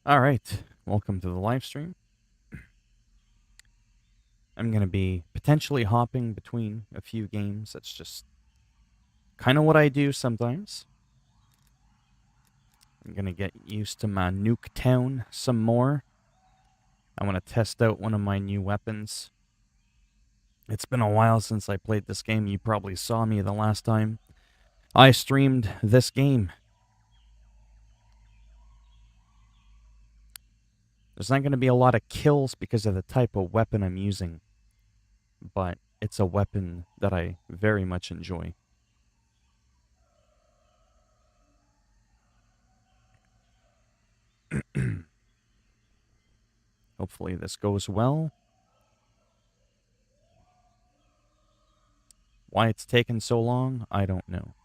Alright, welcome to the live stream. I'm going to be potentially hopping between a few games. That's just kind of what I do sometimes. I'm going to get used to my Nuketown some more. I want to test out one of my new weapons. It's been a while since I played this game. You probably saw me the last time I streamed this game. There's not going to be a lot of kills because of the type of weapon I'm using, but it's a weapon that I very much enjoy. Hopefully this goes well. Why it's taken so long, I don't know.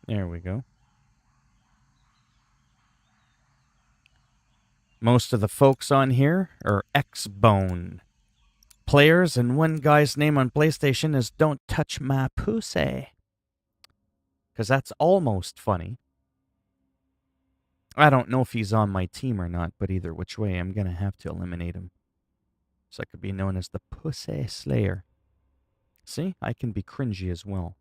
There we go. Most of the folks on here are X-Bone players, and one guy's name on PlayStation is Don't Touch My Pussy. Because that's almost funny. I don't know if he's on my team or not, but either which way, I'm going to have to eliminate him. So I could be known as the Pussy Slayer. See, I can be cringy as well.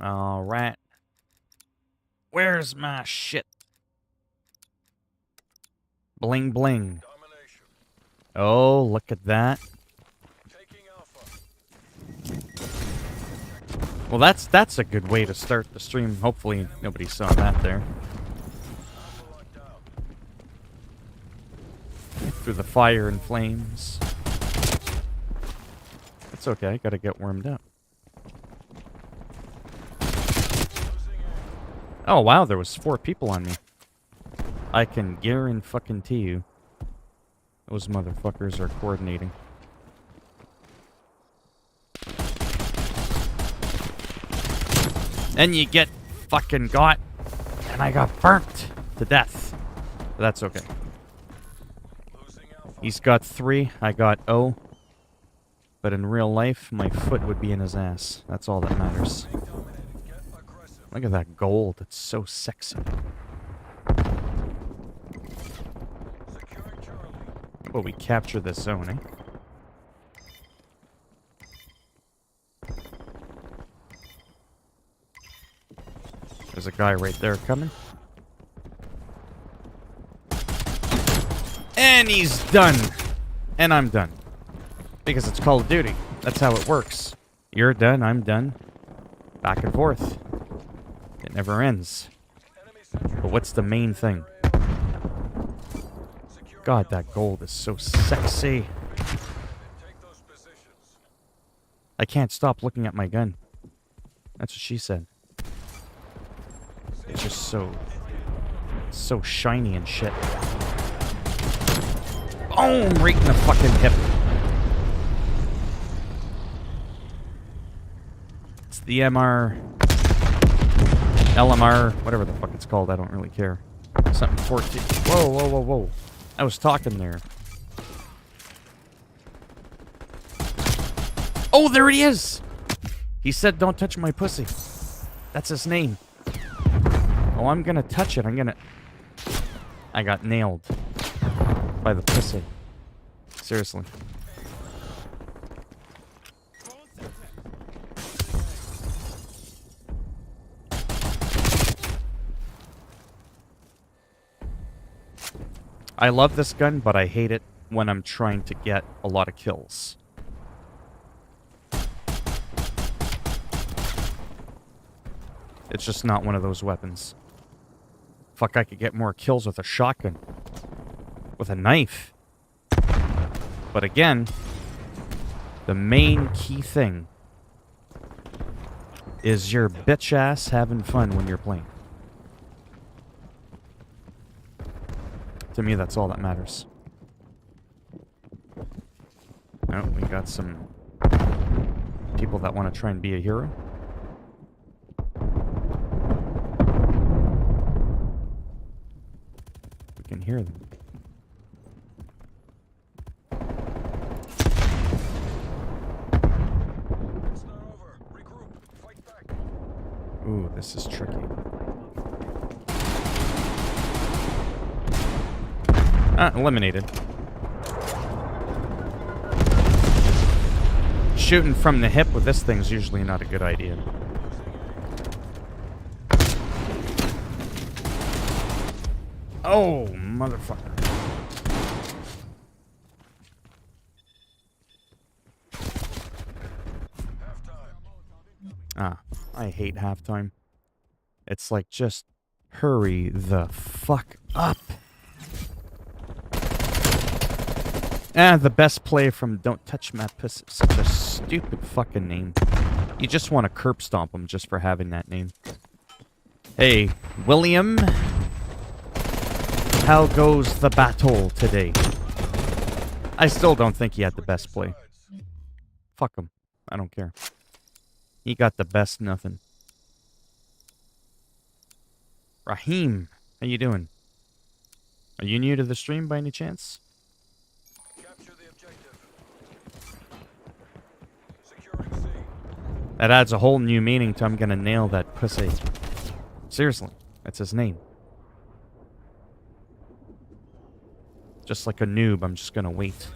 All right. Where's my shit? Bling bling. Oh, look at that. Well, that's a good way to start the stream. Hopefully nobody saw that there. Through the fire and flames. That's okay, I gotta get warmed up. Oh wow, there was 4 people on me. I can guarantee you those motherfuckers are coordinating. And you get fucking got, and I got burnt to death. But that's okay. He's got 3, I got 0. But in real life, my foot would be in his ass. That's all that matters. Look at that gold, it's so sexy. Oh, we capture this zone, eh? There's a guy right there coming. And he's done. And I'm done. Because it's Call of Duty. That's how it works. You're done, I'm done. Back and forth. It never ends. But what's the main thing? God, that gold is so sexy. I can't stop looking at my gun. That's what she said. It's just so shiny and shit. Boom! Right in the fucking hip. It's the LMR, whatever the fuck it's called, I don't really care. Something 14. Whoa, whoa, whoa, whoa. I was talking there. Oh, there he is! He said, don't touch my pussy. That's his name. Oh, I'm gonna touch it. I got nailed. By the pussy. Seriously. I love this gun, but I hate it when I'm trying to get a lot of kills. It's just not one of those weapons. Fuck, I could get more kills with a shotgun. With a knife. But again, the main key thing is your bitch ass having fun when you're playing. To me, that's all that matters. Oh, we got some people that want to try and be a hero. We can hear them. Ooh, this is tricky. Eliminated. Shooting from the hip with this thing's usually not a good idea. Oh, motherfucker. I hate halftime. It's like, just hurry the fuck up. The best play from Don't Touch My Pussy. Such a stupid fucking name. You just want to curb stomp him just for having that name. Hey, William. How goes the battle today? I still don't think he had the best play. Fuck him. I don't care. He got the best nothing. Raheem, how you doing? Are you new to the stream by any chance? Capture the objective. Securing C. That adds a whole new meaning to I'm gonna nail that pussy. Seriously, that's his name. Just like a noob, I'm just gonna wait.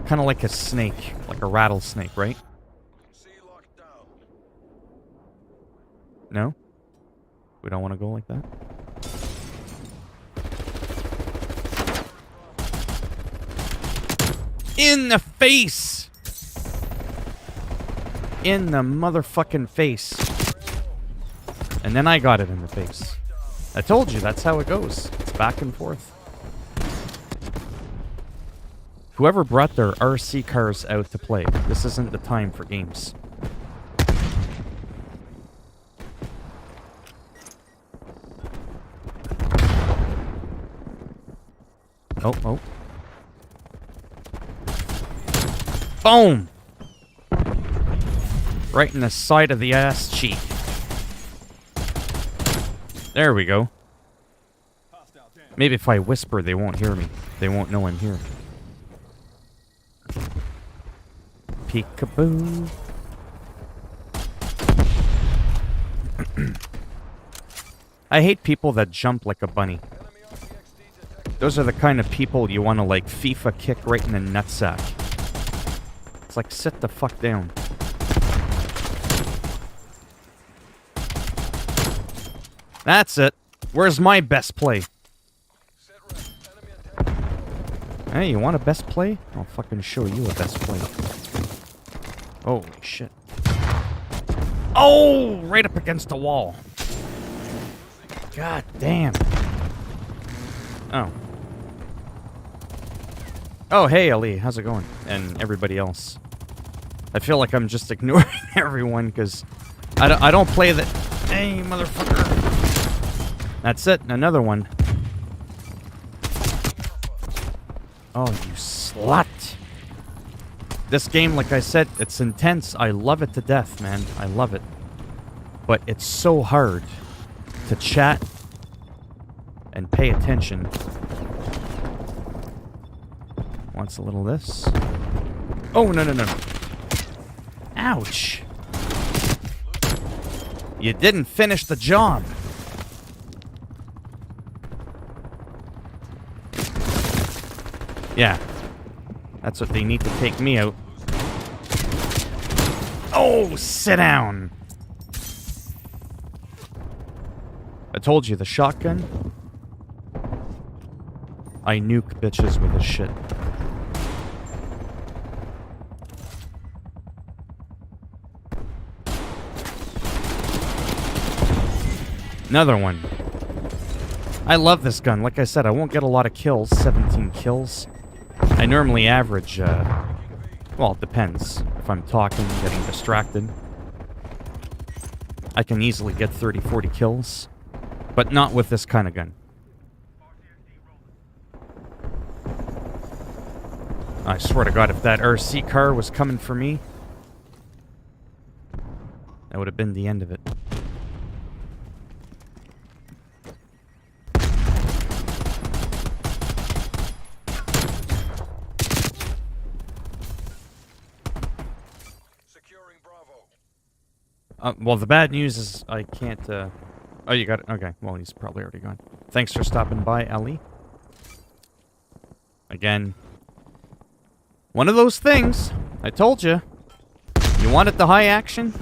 Kind of like a snake, like a rattlesnake, right? C locked down. No? We don't want to go like that? In the face! In the motherfucking face. And then I got it in the face. I told you, that's how it goes. It's back and forth. Whoever brought their RC cars out to play, this isn't the time for games. Oh. Boom! Right in the side of the ass cheek. There we go. Maybe if I whisper, they won't hear me. They won't know I'm here. Peekaboo. I hate people that jump like a bunny. Those are the kind of people you want to, like, FIFA kick right in the nutsack. It's like, sit the fuck down. That's it. Where's my best play? Hey, you want a best play? I'll fucking show you a best play. Holy shit. Oh! Right up against the wall. God damn. Oh. Oh, hey, Ali. How's it going? And everybody else. I feel like I'm just ignoring everyone because I don't play the... Hey, motherfucker. That's it. Another one. Oh, you slut. This game, like I said, it's intense. I love it to death, man. I love it. But it's so hard to chat and pay attention. Wants a little of this. Oh, no. Ouch. You didn't finish the job. Yeah. That's what they need to take me out. Oh, sit down. I told you, the shotgun. I nuke bitches with this shit. Another one. I love this gun. Like I said, I won't get a lot of kills. 17 kills. I normally average, well, it depends. If I'm talking, getting distracted. I can easily get 30, 40 kills. But not with this kind of gun. I swear to God, if that RC car was coming for me, that would have been the end of it. Well, the bad news is I can't, Oh, you got it. Okay, well, he's probably already gone. Thanks for stopping by, Ellie. Again, one of those things. I told you. You wanted the high action?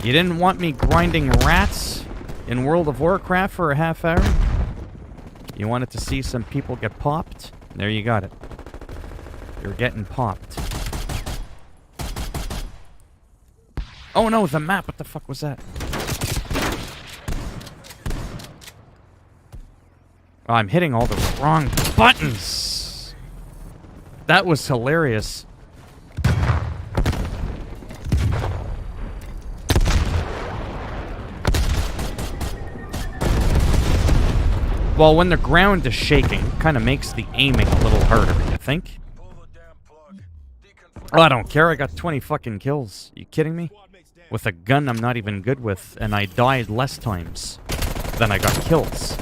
You didn't want me grinding rats in World of Warcraft for a half hour? You wanted to see some people get popped? There you got it. You're getting popped. Oh no, the map! What the fuck was that? Oh, I'm hitting all the wrong buttons! That was hilarious. Well, when the ground is shaking, kind of makes the aiming a little harder, you think? Pull the damn plug. Deconfirm. Oh, I don't care, I got 20 fucking kills. You kidding me? With a gun I'm not even good with, and I died less times than I got kills.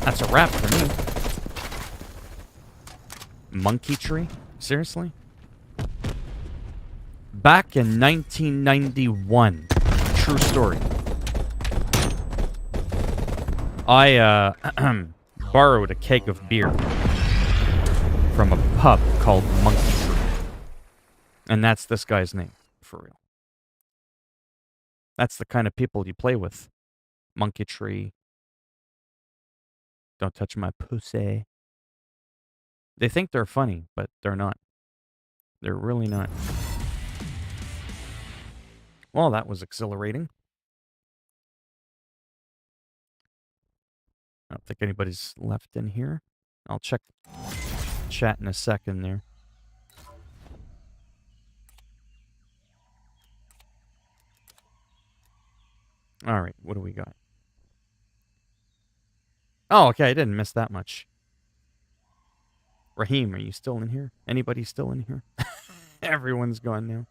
That's a wrap for me. Monkey tree? Seriously? Back in 1991. True story. I, borrowed a keg of beer from a pub called Monkey Tree. And that's this guy's name, for real. That's the kind of people you play with. Monkey Tree. Don't touch my pussy. They think they're funny, but they're not. They're really not. Well, that was exhilarating. I don't think anybody's left in here. I'll check chat in a second there. Alright, what do we got? Oh, okay, I didn't miss that much. Raheem, are you still in here? Anybody still in here? Everyone's gone now.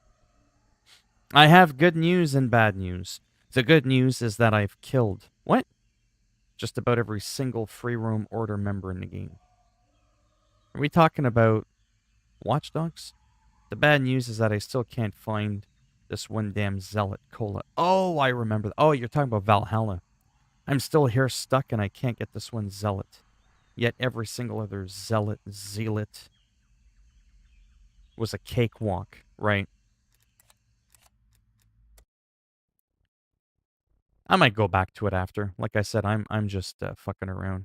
I have good news and bad news. The good news is that I've killed... What? Just about every single free roam order member in the game. Are we talking about Watch Dogs? The bad news is that I still can't find this one damn Zealot Cola. Oh, I remember. Oh, you're talking about Valhalla. I'm still here stuck and I can't get this one Zealot. Yet every single other Zealot was a cakewalk, right? I might go back to it after. Like I said, I'm just fucking around.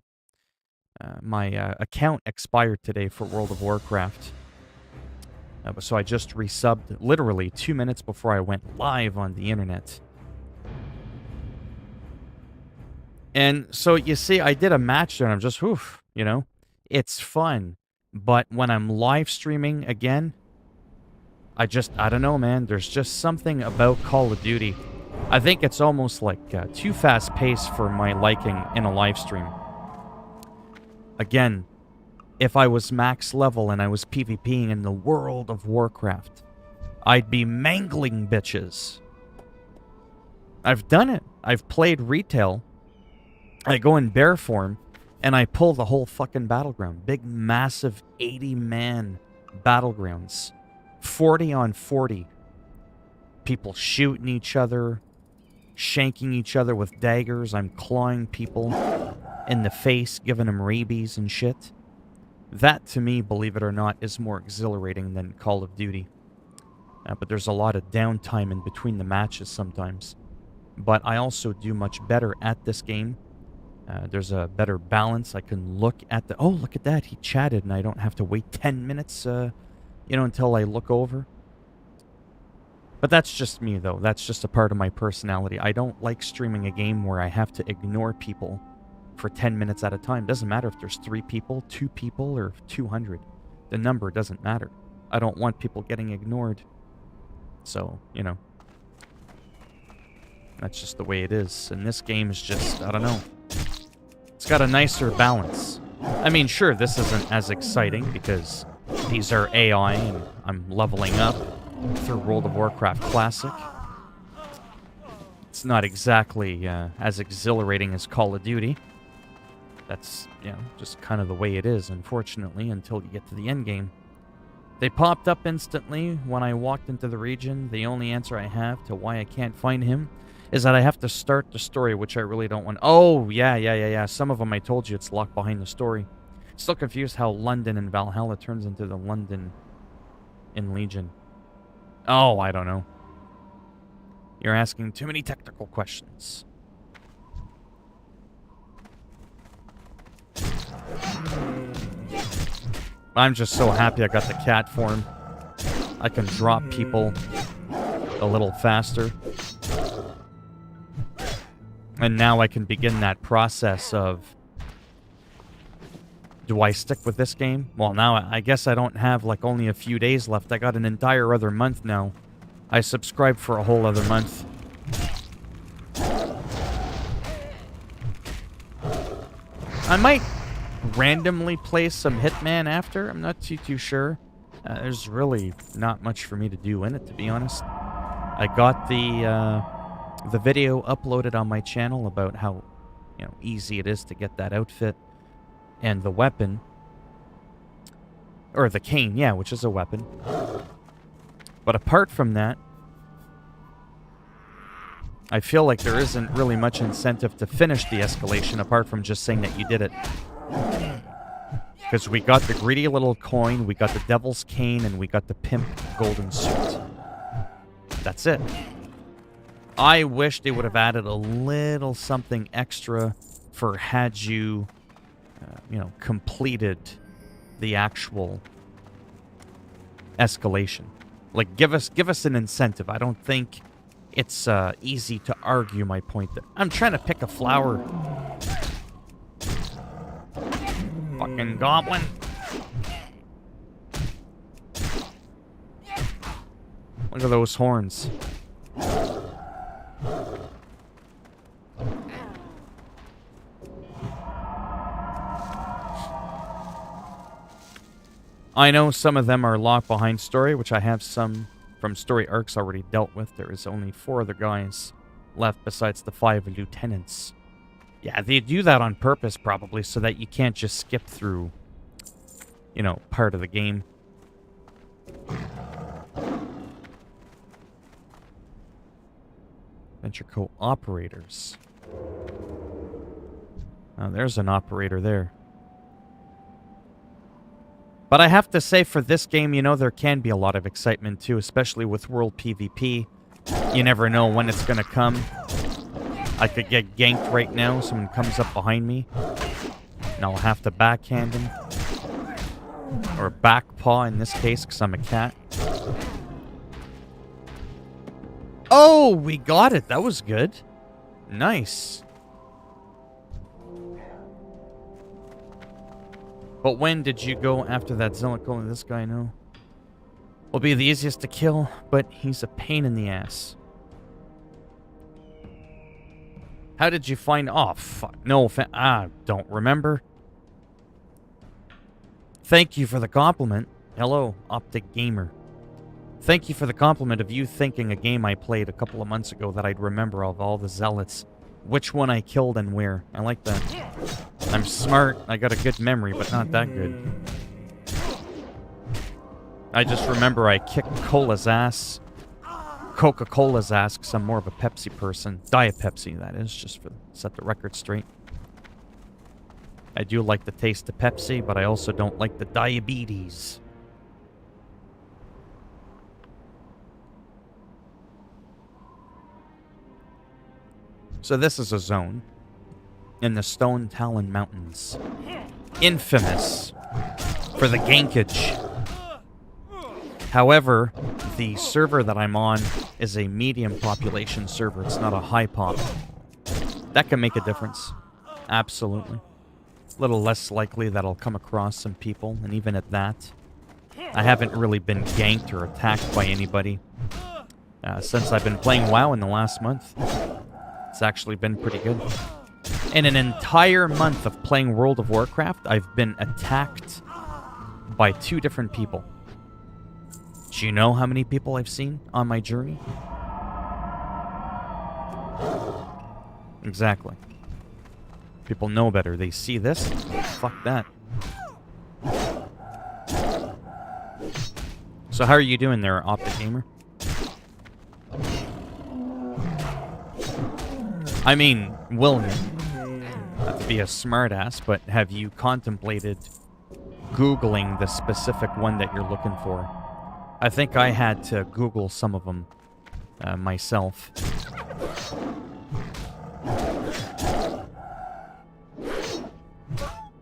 My account expired today for World of Warcraft. So I just resubbed literally 2 minutes before I went live on the internet. And so you see, I did a match there and I'm just, oof, you know, it's fun. But when I'm live streaming again, I don't know, man. There's just something about Call of Duty. I think it's almost like too fast paced for my liking in a live stream. Again, if I was max level and I was PvPing in the World of Warcraft, I'd be mangling bitches. I've done it. I've played retail. I go in bear form, and I pull the whole fucking battleground. Big, massive 80-man battlegrounds. 40 on 40. People shooting each other, shanking each other with daggers. I'm clawing people in the face, giving them rabies and shit. That, to me, believe it or not, is more exhilarating than Call of Duty. But there's a lot of downtime in between the matches sometimes. But I also do much better at this game. There's a better balance. I can look at the... Oh, look at that. He chatted, and I don't have to wait 10 minutes, until I look over. But that's just me, though. That's just a part of my personality. I don't like streaming a game where I have to ignore people for 10 minutes at a time. Doesn't matter if there's 3 people, 2 people, or 200. The number doesn't matter. I don't want people getting ignored. So, you know. That's just the way it is. And this game is just, I don't know. It's got a nicer balance. I mean, sure, this isn't as exciting because these are AI and I'm leveling up through World of Warcraft Classic. It's not exactly as exhilarating as Call of Duty. That's, you know, just kind of the way it is, unfortunately, until you get to the end game. They popped up instantly when I walked into the region. The only answer I have to why I can't find him is that I have to start the story, which I really don't want. Oh, yeah. Some of them I told you it's locked behind the story. Still confused how London in Valhalla turns into the London in Legion. Oh, I don't know. You're asking too many technical questions. I'm just so happy I got the cat form. I can drop people a little faster. And now I can begin that process of, do I stick with this game? Well, now I guess I don't have like only a few days left. I got an entire other month now. I subscribed for a whole other month. I might randomly play some Hitman after. I'm not too sure. There's really not much for me to do in it, to be honest. I got the video uploaded on my channel about how, you know, easy it is to get that outfit and the weapon, or the cane, yeah, which is a weapon. But apart from that, I feel like there isn't really much incentive to finish the escalation apart from just saying that you did it. Because we got the greedy little coin, we got the devil's cane, and we got the pimp golden suit. That's it. I wish they would have added a little something extra for had you, you know, completed the actual escalation. Like, give us an incentive. I don't think it's easy to argue my point there. I'm trying to pick a flower. Fucking goblin. Look at those horns. I know some of them are locked behind story, which I have some from story arcs already dealt with. There is only 4 other guys left besides the 5 lieutenants. Yeah, they do that on purpose probably so that you can't just skip through, you know, part of the game. Venture co-operators. Oh, there's an operator there. But I have to say, for this game, you know, there can be a lot of excitement too, especially with World PvP. You never know when it's going to come. I could get ganked right now. Someone comes up behind me, and I'll have to backhand him. Or back paw in this case, because I'm a cat. Oh, we got it. That was good. Nice. But when did you go after that zealot golem? This guy, no. Will be the easiest to kill, but he's a pain in the ass. How did you find... Oh, fuck. No, don't remember. Thank you for the compliment. Hello, Optic Gamer. Thank you for the compliment of you thinking a game I played a couple of months ago that I'd remember of all the zealots. Which one I killed and where. I like that. I'm smart. I got a good memory, but not that good. I just remember I kicked Coca-Cola's ass because I'm more of a Pepsi person. Diet Pepsi, that is, just for set the record straight. I do like the taste of Pepsi, but I also don't like the diabetes. So this is a zone in the Stone Talon Mountains. Infamous for the gankage. However, the server that I'm on is a medium population server. It's not a high pop. That can make a difference. Absolutely. A little less likely that I'll come across some people, and even at that, I haven't really been ganked or attacked by anybody since I've been playing WoW in the last month. It's actually been pretty good. In an entire month of playing World of Warcraft, I've been attacked by 2 different people. Do you know how many people I've seen on my journey? Exactly. People know better. They see this. Fuck that. So how are you doing there, Optic Gamer? I mean, William, not to be a smartass, but have you contemplated Googling the specific one that you're looking for? I think I had to Google some of them myself.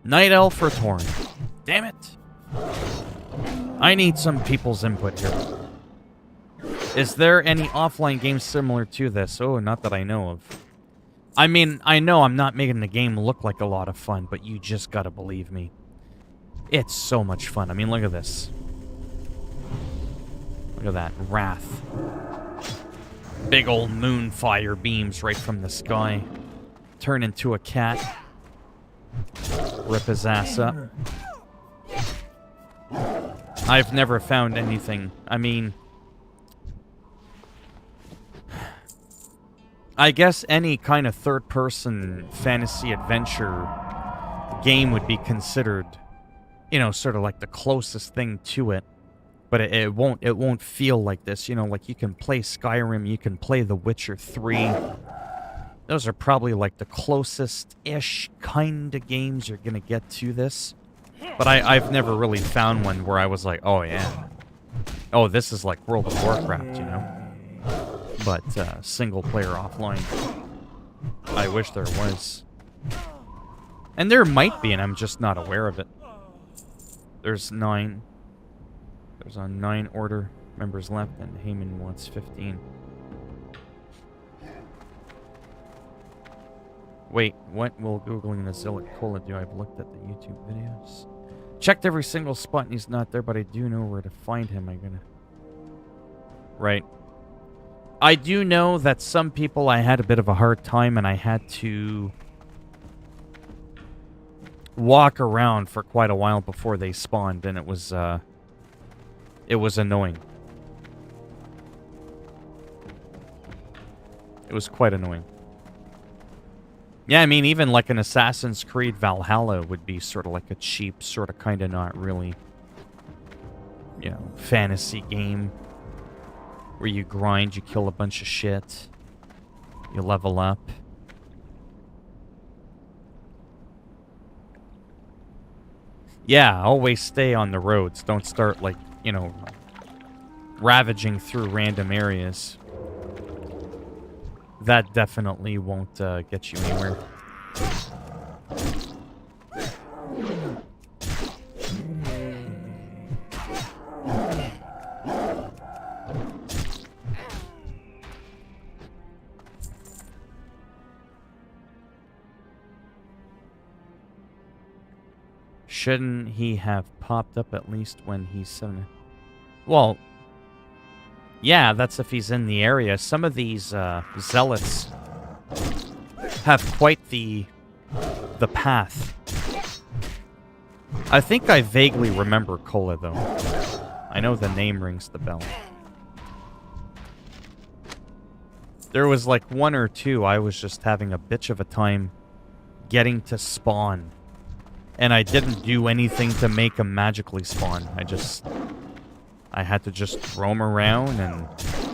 Night Elf or Torn? Damn it! I need some people's input here. Is there any offline games similar to this? Oh, not that I know of. I mean, I know I'm not making the game look like a lot of fun, but you just gotta believe me. It's so much fun. I mean, look at this. Look at that. Wrath. Big old moon fire beams right from the sky. Turn into a cat. Rip his ass up. I've never found anything. I mean, I guess any kind of third-person fantasy adventure game would be considered, you know, sort of like the closest thing to it. But it won't feel like this, you know, like you can play Skyrim, you can play The Witcher 3. Those are probably like the closest-ish kind of games you're gonna get to this. But I've never really found one where I was like, oh yeah. Oh, this is like World of Warcraft, you know? But single-player offline. I wish there was. And there might be, and I'm just not aware of it. There's 9. There's a 9 order members left, and Heyman wants 15. Wait, what will Googling the Zillick Cola do? I've looked at the YouTube videos. Checked every single spot, and he's not there, but I do know where to find him. Right. I do know that some people I had a bit of a hard time, and I had to walk around for quite a while before they spawned, and it was annoying. It was quite annoying. Yeah, I mean, even like an Assassin's Creed Valhalla would be sort of like a cheap, sort of kind of not really, you know, fantasy game where you grind, you kill a bunch of shit, you level up. Yeah, always stay on the roads. Don't start, like, you know, ravaging through random areas. That definitely won't get you anywhere. Shouldn't he have popped up at least when he's 7? Well, yeah, that's if he's in the area. Some of these zealots have quite the path. I think I vaguely remember Kola, though. I know the name rings the bell. There was like 1 or 2 I was just having a bitch of a time getting to spawn. And I didn't do anything to make them magically spawn. I had to just roam around, and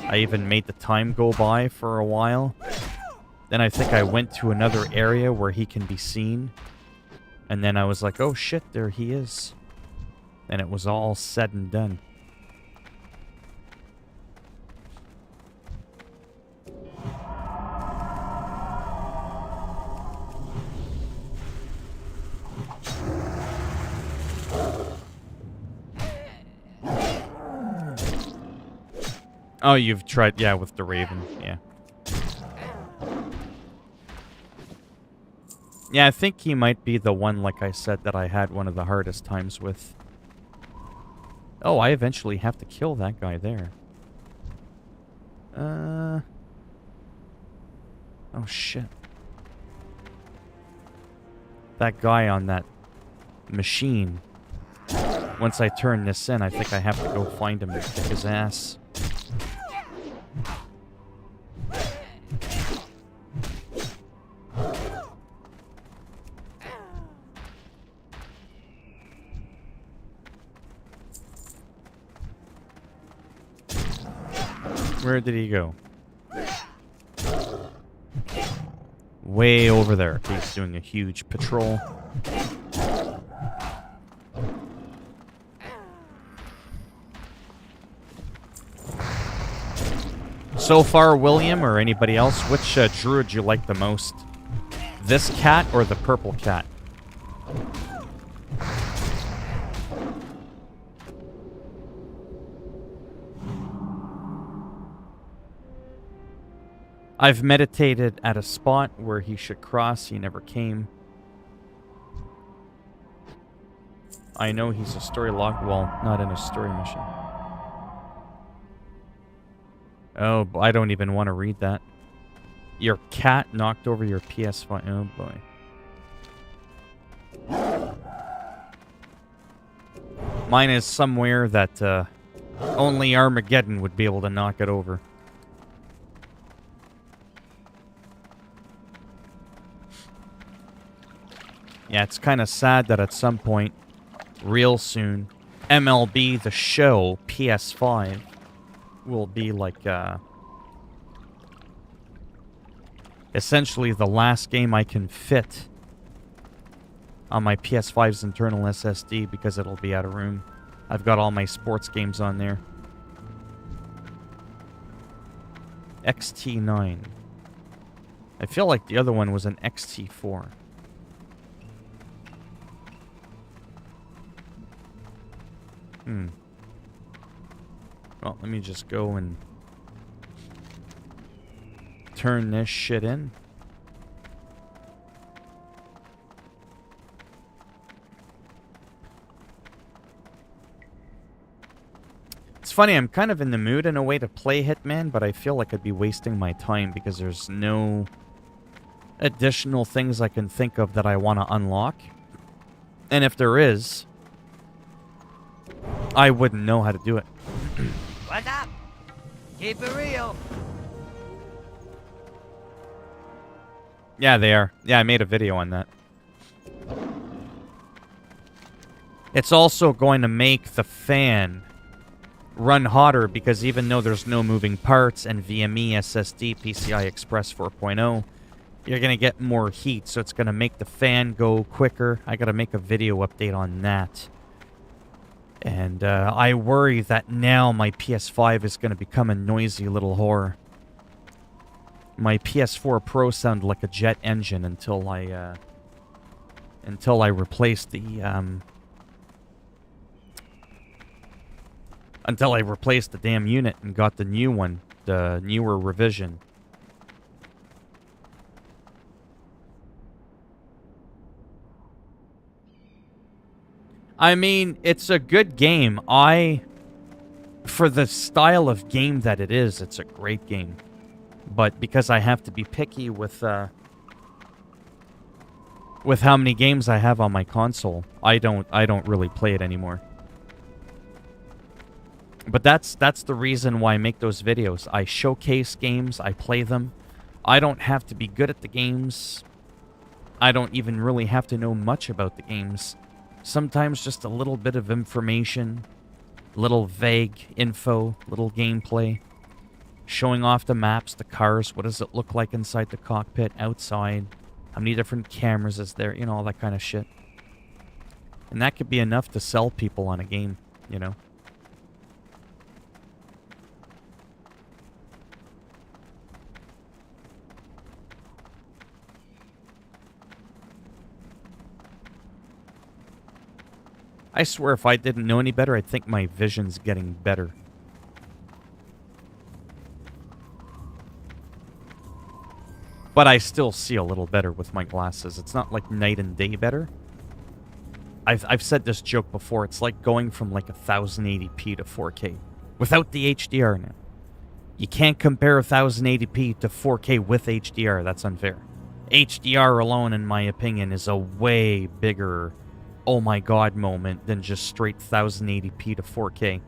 I even made the time go by for a while. Then I think I went to another area where he can be seen. And then I was like, oh shit, there he is. And it was all said and done. Oh, you've tried, yeah, with the Raven, yeah. Yeah, I think he might be the one, like I said, that I had one of the hardest times with. Oh, I eventually have to kill that guy there. Oh, shit. That guy on that machine. Once I turn this in, I think I have to go find him and kick his ass. Where did he go? Way over there. He's doing a huge patrol. So far, William or anybody else, which druid you like the most? This cat or the purple cat? I've meditated at a spot where he should cross. He never came. I know he's a story log. Well, not in a story mission. Oh, I don't even want to read that. Your cat knocked over your PS5. Oh, boy. Mine is somewhere that only Armageddon would be able to knock it over. Yeah, it's kind of sad that at some point, real soon, MLB The Show PS5 will be like, essentially the last game I can fit on my PS5's internal SSD because it'll be out of room. I've got all my sports games on there. XT9. I feel like the other one was an XT4. Well, let me just go and turn this shit in. It's funny, I'm kind of in the mood in a way to play Hitman, but I feel like I'd be wasting my time because there's no additional things I can think of that I want to unlock. And if there is, I wouldn't know how to do it. What's up? Keep it real. Yeah, they are. Yeah, I made a video on that. It's also going to make the fan run hotter because even though there's no moving parts and VME, SSD, PCI Express 4.0, you're going to get more heat, so it's going to make the fan go quicker. I got to make a video update on that. And I worry that now my PS5 is going to become a noisy little whore. My PS4 Pro sounded like a jet engine until I replaced the damn unit and got the new one, the newer revision. I mean, it's a good game. For the style of game that it is, it's a great game. But because I have to be picky with how many games I have on my console, I don't really play it anymore. But that's the reason why I make those videos. I showcase games, I play them. I don't have to be good at the games. I don't even really have to know much about the games. Sometimes just a little bit of information, little vague info, little gameplay. Showing off the maps, the cars, what does it look like inside the cockpit, outside, how many different cameras is there, you know, all that kind of shit. And that could be enough to sell people on a game, you know. I swear if I didn't know any better, I'd think my vision's getting better. But I still see a little better with my glasses. It's not like night and day better. I've said this joke before. It's like going from like 1080p to 4K. Without the HDR now. You can't compare 1080p to 4K with HDR. That's unfair. HDR alone, in my opinion, is a way bigger oh my god moment than just straight 1080p to 4K.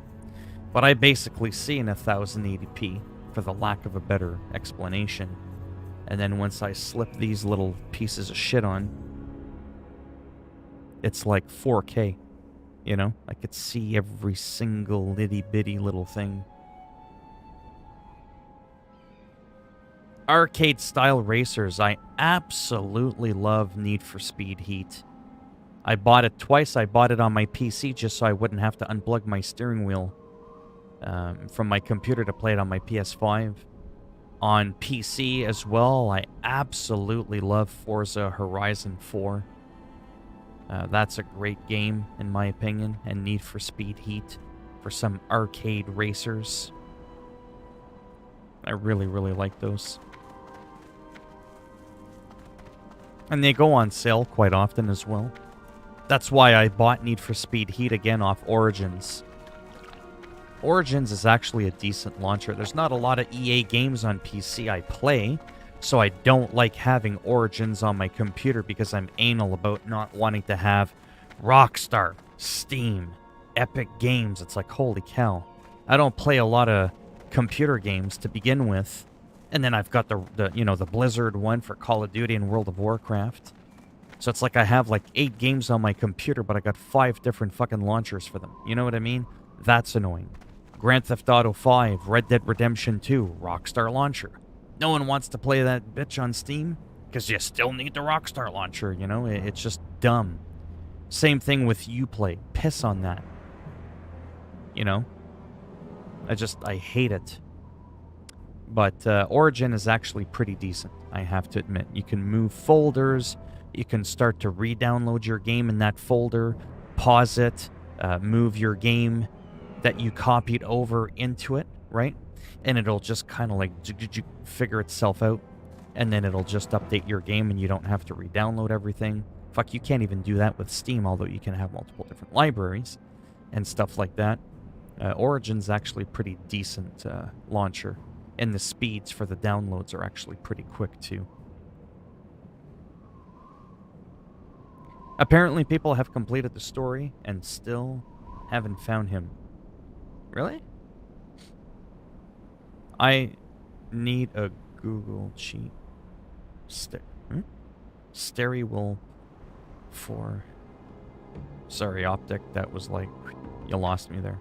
But I basically see in 1080p, for the lack of a better explanation. And then once I slip these little pieces of shit on, it's like 4K. You know? I could see every single itty bitty little thing. arcade-style racers. I absolutely love Need for Speed Heat. I bought it twice. I bought it on my PC just so I wouldn't have to unplug my steering wheel from my computer to play it on my PS5. On PC as well, I absolutely love Forza Horizon 4. That's a great game, in my opinion, and Need for Speed Heat for some arcade racers. I really, really like those. And they go on sale quite often as well. That's why I bought Need for Speed Heat again off Origins. Origins is actually a decent launcher. There's not a lot of EA games on PC I play, so I don't like having Origins on my computer because I'm anal about not wanting to have Rockstar, Steam, Epic Games. It's like, holy cow. I don't play a lot of computer games to begin with. And then I've got the Blizzard one for Call of Duty and World of Warcraft. So it's like I have like 8 games on my computer, but I got 5 different fucking launchers for them. You know what I mean? That's annoying. Grand Theft Auto 5, Red Dead Redemption 2, Rockstar launcher. No one wants to play that bitch on Steam because you still need the Rockstar launcher, you know? It's just dumb. Same thing with Uplay. Piss on that. You know? I hate it. But Origin is actually pretty decent, I have to admit. You can move folders. You can start to re-download your game in that folder, pause it, move your game that you copied over into it, right? And it'll just kind of like figure itself out. And then it'll just update your game and you don't have to re-download everything. Fuck, you can't even do that with Steam, although you can have multiple different libraries and stuff like that. Origin's actually pretty decent launcher. And the speeds for the downloads are actually pretty quick too. Apparently people have completed the story and still haven't found him. Really? I need a Google cheat. Stereo will for... Sorry, Optic, that was like... You lost me there.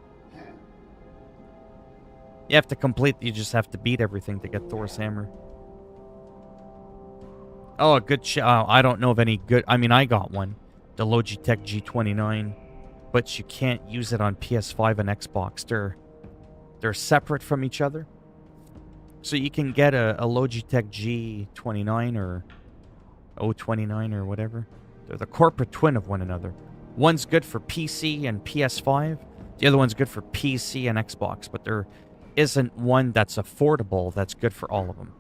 You have to complete... You just have to beat everything to get Thor's hammer. Oh, a good I don't know of any good... I mean, I got one. The Logitech G29. But you can't use it on PS5 and Xbox. They're separate from each other. So you can get a Logitech G29 or O29 or whatever. They're the corporate twin of one another. One's good for PC and PS5. The other one's good for PC and Xbox. But there isn't one that's affordable that's good for all of them.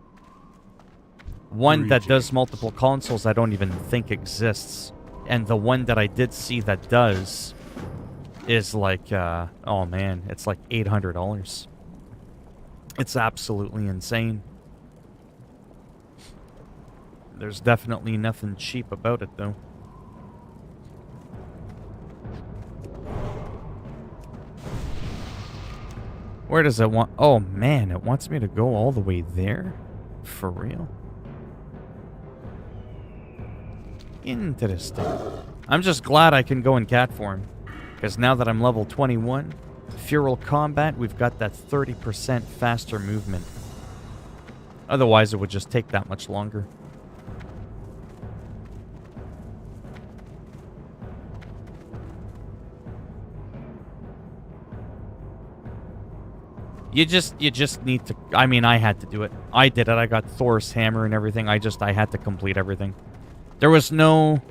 One that does multiple consoles I don't even think exists. And the one that I did see that does is like, oh man, it's like $800. It's absolutely insane. There's definitely nothing cheap about it, though. Where does it want... Oh, man, it wants me to go all the way there? For real? Interesting. I'm just glad I can go in cat form. Because now that I'm level 21, Feral Combat, we've got that 30% faster movement. Otherwise, it would just take that much longer. You just need to... I mean, I had to do it. I did it. I got Thor's hammer and everything. I had to complete everything. There was no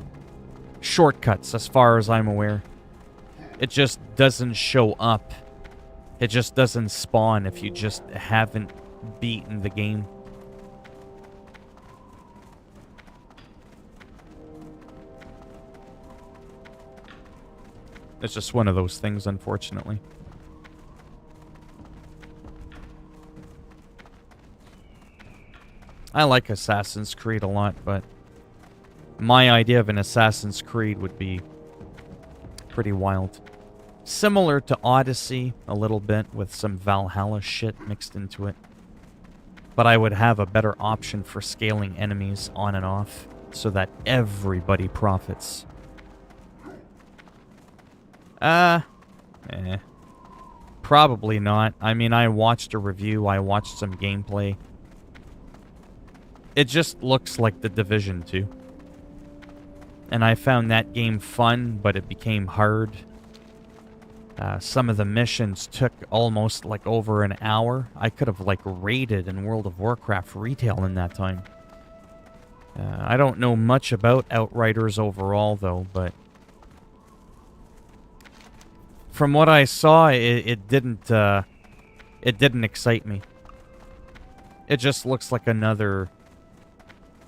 shortcuts as far as I'm aware. It just doesn't show up. It just doesn't spawn if you just haven't beaten the game. It's just one of those things, unfortunately. I like Assassin's Creed a lot, but my idea of an Assassin's Creed would be pretty wild. Similar to Odyssey a little bit, with some Valhalla shit mixed into it. But I would have a better option for scaling enemies on and off, so that everybody profits. Probably not. I mean, I watched a review, I watched some gameplay. It just looks like The Division 2. And I found that game fun, but it became hard. Some of the missions took almost like over an hour. I could have like raided in World of Warcraft retail in that time. I don't know much about Outriders overall though, but from what I saw, it didn't excite me. It just looks like another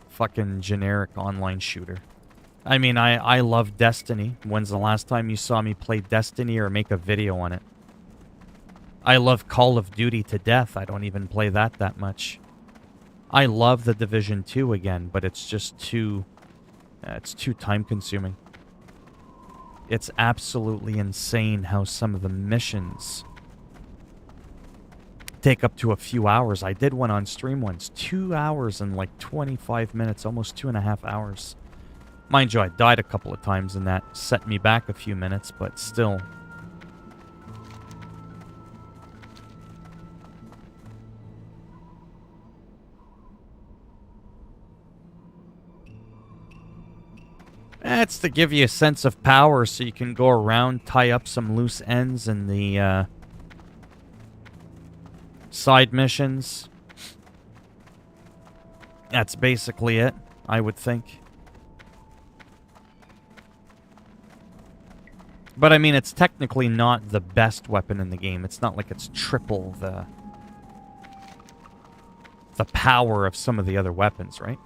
fucking generic online shooter. I mean, I love Destiny. When's the last time you saw me play Destiny or make a video on it? I love Call of Duty to death. I don't even play that much. I love The Division 2 again, but it's just too... it's too time-consuming. It's absolutely insane how some of the missions take up to a few hours. I did one on stream once. 2 hours and like 25 minutes, almost 2.5 hours. Mind you, I died a couple of times and that set me back a few minutes, but still. It's to give you a sense of power so you can go around, tie up some loose ends in the side missions. That's basically it, I would think. But I mean, it's technically not the best weapon in the game. It's not like it's triple the power of some of the other weapons, right?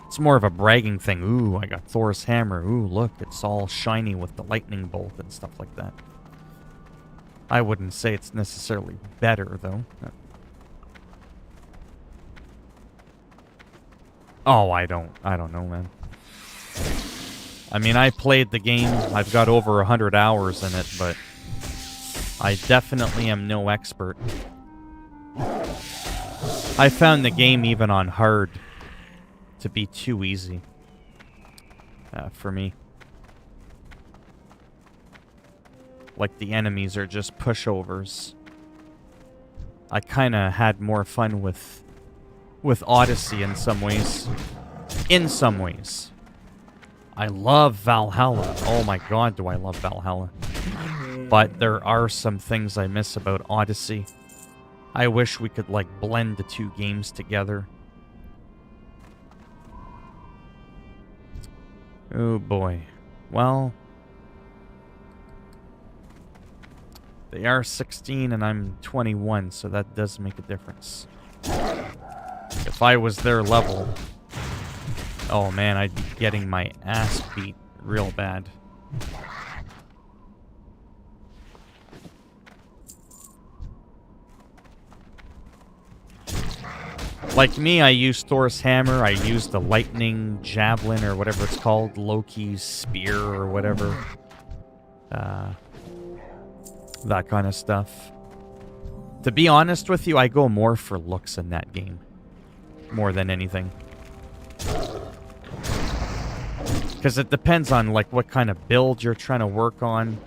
It's more of a bragging thing. Ooh, I got Thor's hammer. Ooh, look, it's all shiny with the lightning bolt and stuff like that. I wouldn't say it's necessarily better, though. Oh, I don't know, man. I mean, I played the game. I've got over 100 hours in it, but I definitely am no expert. I found the game, even on hard, to be too easy for me. Like, the enemies are just pushovers. I kind of had more fun with Odyssey in some ways. In some ways. I love Valhalla. Oh my god, do I love Valhalla. But there are some things I miss about Odyssey. I wish we could, like, blend the two games together. Oh boy. Well, they are 16 and I'm 21, so that does make a difference. If I was their level... Oh man, I'd be getting my ass beat real bad. Like me, I used Thor's hammer, I used the lightning javelin or whatever it's called, Loki's spear or whatever. That kind of stuff. To be honest with you, I go more for looks in that game. More than anything. Because it depends on, like, what kind of build you're trying to work on.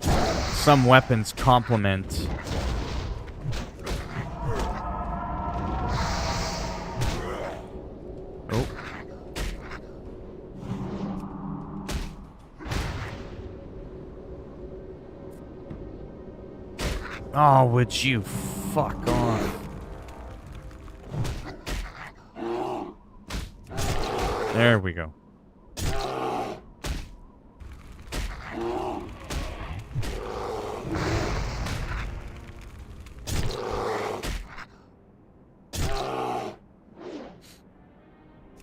Some weapons complement. Oh. Oh, would you fuck off? There we go.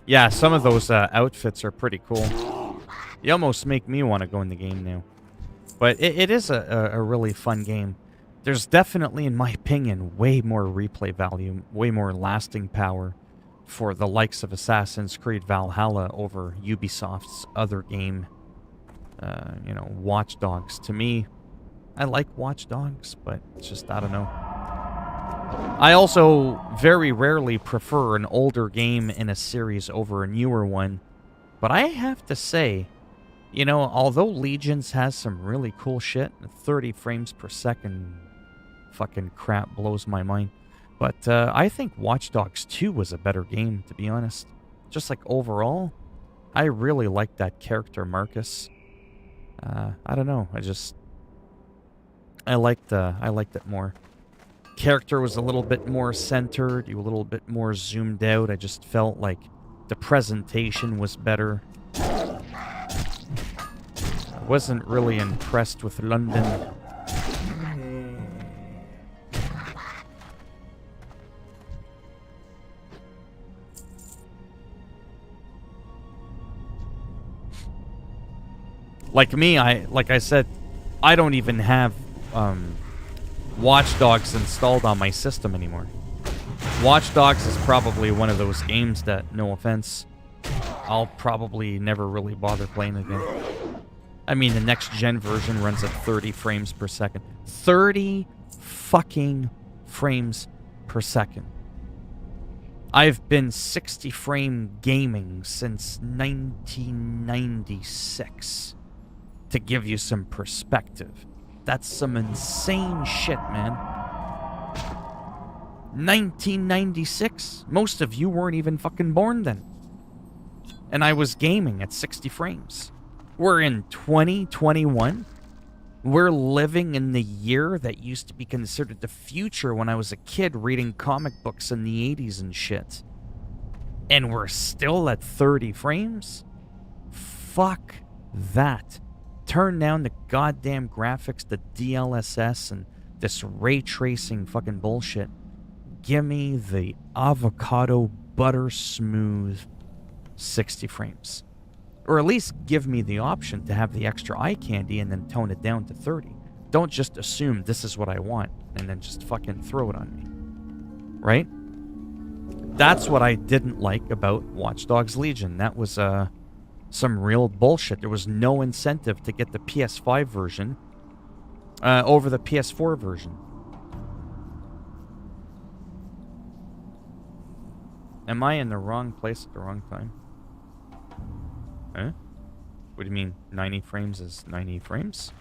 Yeah, some of those outfits are pretty cool. You almost make me want to go in the game now. But it is a really fun game. There's definitely, in my opinion, way more replay value, way more lasting power for the likes of Assassin's Creed Valhalla over Ubisoft's other game, you know, Watch Dogs. To me, I like Watch Dogs, but it's just, I don't know. I also very rarely prefer an older game in a series over a newer one, but I have to say, you know, although Legions has some really cool shit, 30 frames per second fucking crap blows my mind. But I think Watch Dogs 2 was a better game, to be honest. Just like overall, I really liked that character, Marcus. I don't know. I liked it more. Character was a little bit more centered, a little bit more zoomed out. I just felt like the presentation was better. I wasn't really impressed with London. Like me, like I said, I don't even have Watch Dogs installed on my system anymore. Watch Dogs is probably one of those games that, no offense, I'll probably never really bother playing again. I mean, the next gen version runs at 30 frames per second. 30 fucking frames per second. I've been 60 frame gaming since 1996. To give you some perspective. That's some insane shit, man. 1996? Most of you weren't even fucking born then. And I was gaming at 60 frames. We're in 2021. We're living in the year that used to be considered the future when I was a kid reading comic books in the 80s and shit. And we're still at 30 frames? Fuck that. Turn down the goddamn graphics, the DLSS, and this ray tracing fucking bullshit. Give me the avocado butter smooth 60 frames. Or at least give me the option to have the extra eye candy and then tone it down to 30. Don't just assume this is what I want and then just fucking throw it on me. Right? That's what I didn't like about Watch Dogs Legion. That was, some real bullshit. There was no incentive to get the PS5 version over the PS4 version. Am I in the wrong place at the wrong time? Huh? What do you mean 90 frames is 90 frames?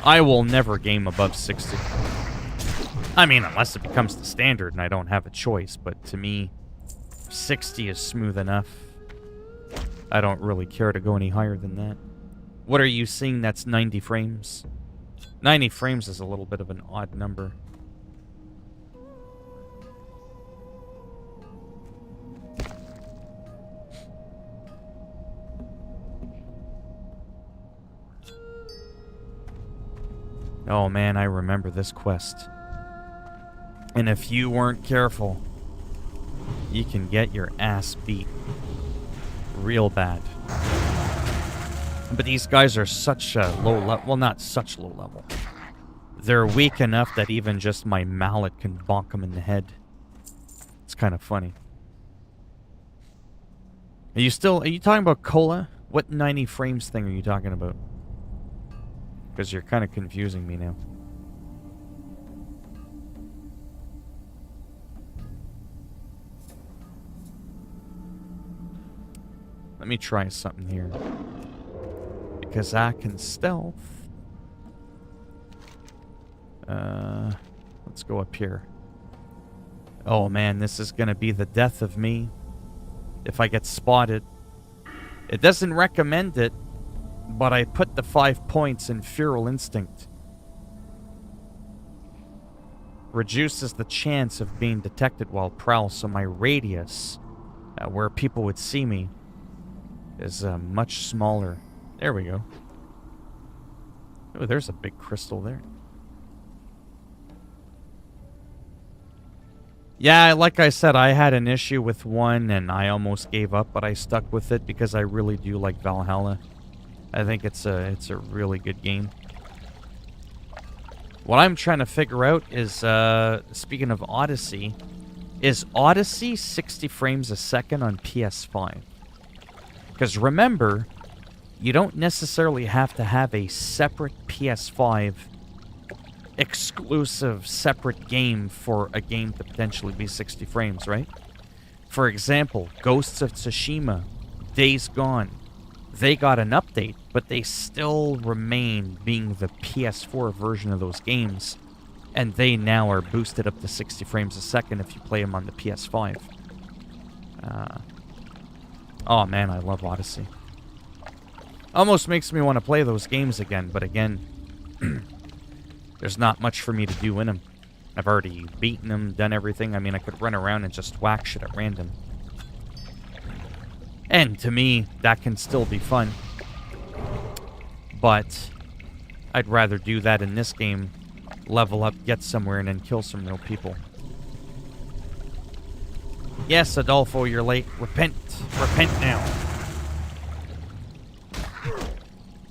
I will never game above 60. I mean, unless it becomes the standard and I don't have a choice, but to me, 60 is smooth enough. I don't really care to go any higher than that. What are you seeing that's 90 frames? 90 frames is a little bit of an odd number. Oh man, I remember this quest. And if you weren't careful, you can get your ass beat real bad. But these guys are such a low level. Well, not such low level. They're weak enough that even just my mallet can bonk them in the head. It's kind of funny. Are you talking about Cola? What 90 frames thing are you talking about? Because you're kind of confusing me now. Let me try something here. Because I can stealth. Let's go up here. Oh man, this is gonna be the death of me if I get spotted. It doesn't recommend it, but I put the 5 points in Feral Instinct. Reduces the chance of being detected while prowl, so my radius, where people would see me, is much smaller. There we go. Oh, there's a big crystal there. Yeah, like I said, I had an issue with one and I almost gave up, but I stuck with it because I really do like Valhalla. I think it's a really good game. What I'm trying to figure out is, speaking of Odyssey, is Odyssey 60 frames a second on PS5? Because remember, you don't necessarily have to have a separate PS5 exclusive separate game for a game to potentially be 60 frames, right? For example, Ghosts of Tsushima, Days Gone, they got an update, but they still remain being the PS4 version of those games. And they now are boosted up to 60 frames a second if you play them on the PS5. Oh man, I love Odyssey. Almost makes me want to play those games again, but again, there's not much for me to do in them. I've already beaten them, done everything. I mean, I could run around and just whack shit at random. And to me, that can still be fun. But I'd rather do that in this game, level up, get somewhere, and then kill some real people. Yes, Adolfo, you're late. Repent. Repent now.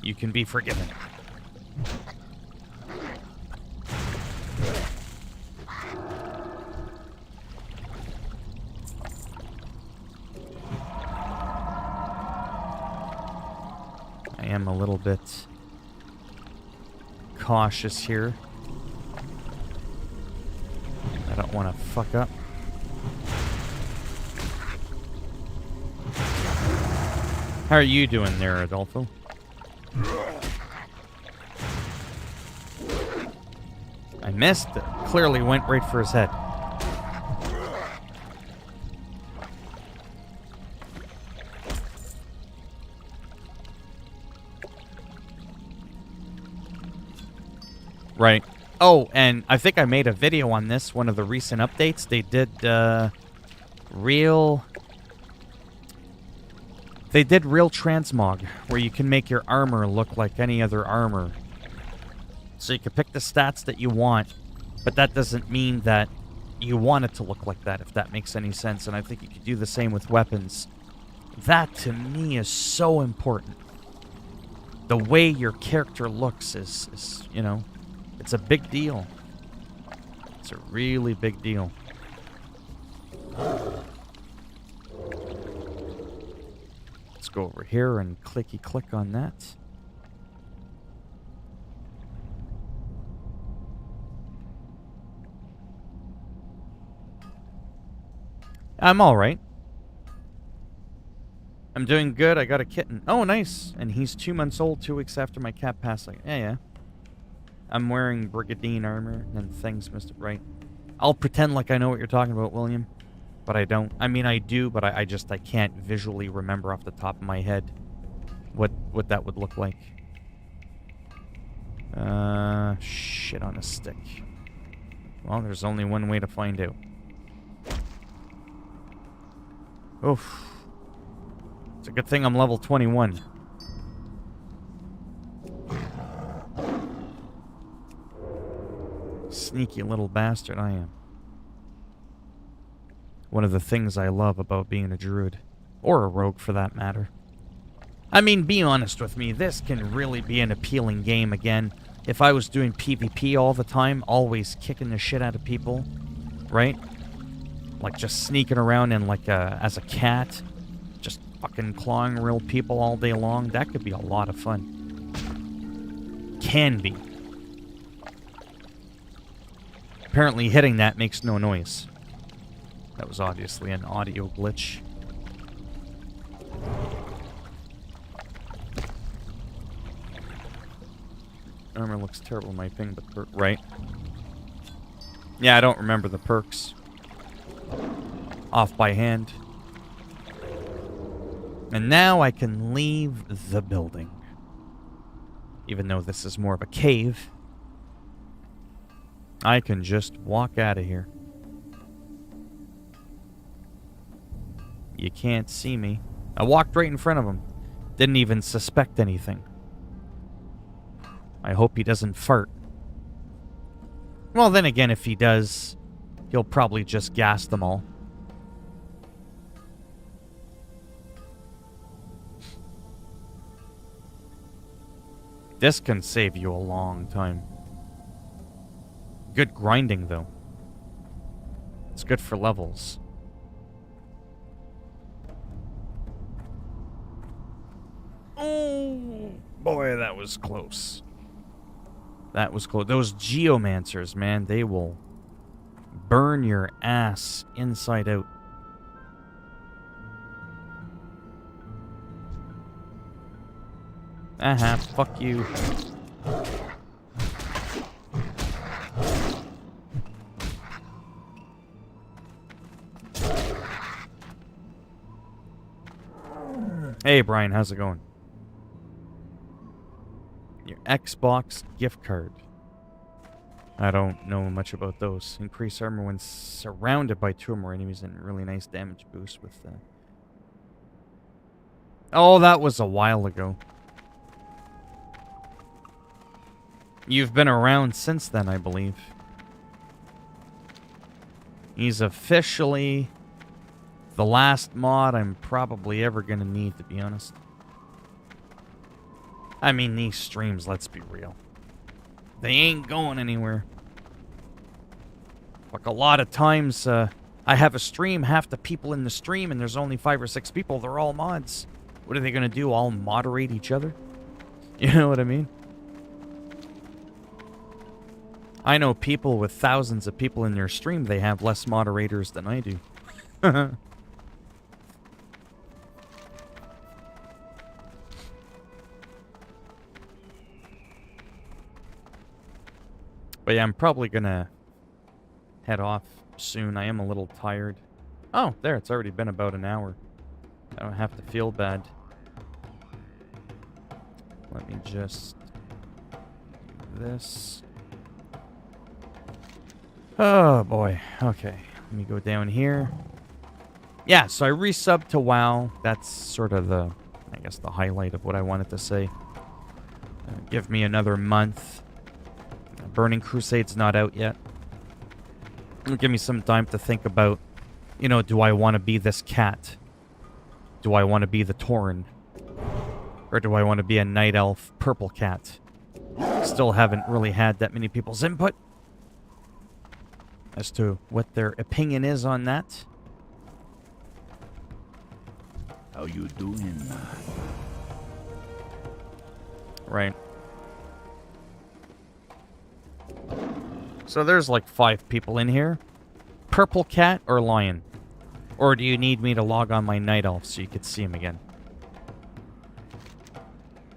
You can be forgiven. I am a little bit cautious here. I don't want to fuck up. How are you doing there, Adolfo? I missed it. Clearly went right for his head. Right. Oh, and I think I made a video on this, one of the recent updates. They did real transmog, where you can make your armor look like any other armor. So you can pick the stats that you want, but that doesn't mean that you want it to look like that, if that makes any sense. And I think you could do the same with weapons. That, to me, is so important. The way your character looks is, you know, it's a big deal. It's a really big deal. Let's go over here and clicky click on that. I'm alright. I'm doing good. I got a kitten. Oh, nice. And he's 2 months old, 2 weeks after my cat passed. Like, yeah. I'm wearing Brigadine armor and things, Mr. Right. I'll pretend like I know what you're talking about, William. But I don't. I mean, I do, but I can't visually remember off the top of my head what that would look like. Shit on a stick. Well, there's only one way to find out. Oof. It's a good thing I'm level 21. Sneaky little bastard I am. One of the things I love about being a druid. Or a rogue, for that matter. I mean, be honest with me, this can really be an appealing game again. If I was doing PvP all the time, always kicking the shit out of people, right? Like just sneaking around in like as a cat, just fucking clawing real people all day long, that could be a lot of fun. Can be. Apparently hitting that makes no noise. That was obviously an audio glitch. Armor looks terrible in my ping, but right. Yeah, I don't remember the perks. Off by hand. And now I can leave the building. Even though this is more of a cave, I can just walk out of here. You can't see me. I walked right in front of him. Didn't even suspect anything. I hope he doesn't fart. Well, then again, if he does, he'll probably just gas them all. This can save you a long time. Good grinding, though. It's good for levels. Oh, boy, that was close. That was close. Those geomancers, man, they will burn your ass inside out. Fuck you. Hey, Brian, how's it going? Your Xbox gift card. I don't know much about those. Increase armor when surrounded by 2 or more enemies and really nice damage boost with the... Oh, that was a while ago. You've been around since then, I believe. He's officially the last mod I'm probably ever gonna need, to be honest. I mean, these streams, let's be real. They ain't going anywhere. Like, a lot of times, I have a stream, half the people in the stream, and there's only 5 or 6 people, they're all mods. What are they gonna do, all moderate each other? You know what I mean? I know people with thousands of people in their stream, they have less moderators than I do. But yeah, I'm probably gonna head off soon. I am a little tired. Oh, there, it's already been about an hour. I don't have to feel bad. Let me just do this. Oh, boy. Okay, let me go down here. Yeah, so I resubbed to WoW. That's sort of the, I guess, the highlight of what I wanted to say. Give me another month. Burning Crusade's not out yet. It'll give me some time to think about, you know, do I want to be this cat? Do I want to be the Tauren? Or do I want to be a Night Elf purple cat? Still haven't really had that many people's input as to what their opinion is on that. How you doing? Right. So there's like 5 people in here. Purple cat or lion? Or do you need me to log on my Night Elf so you could see him again?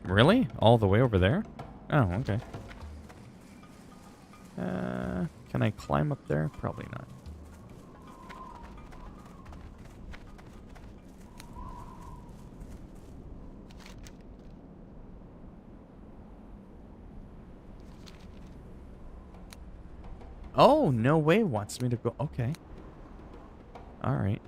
Really? All the way over there? Oh, okay. Can I climb up there? Probably not. Oh, no way wants me to go. Okay. All right.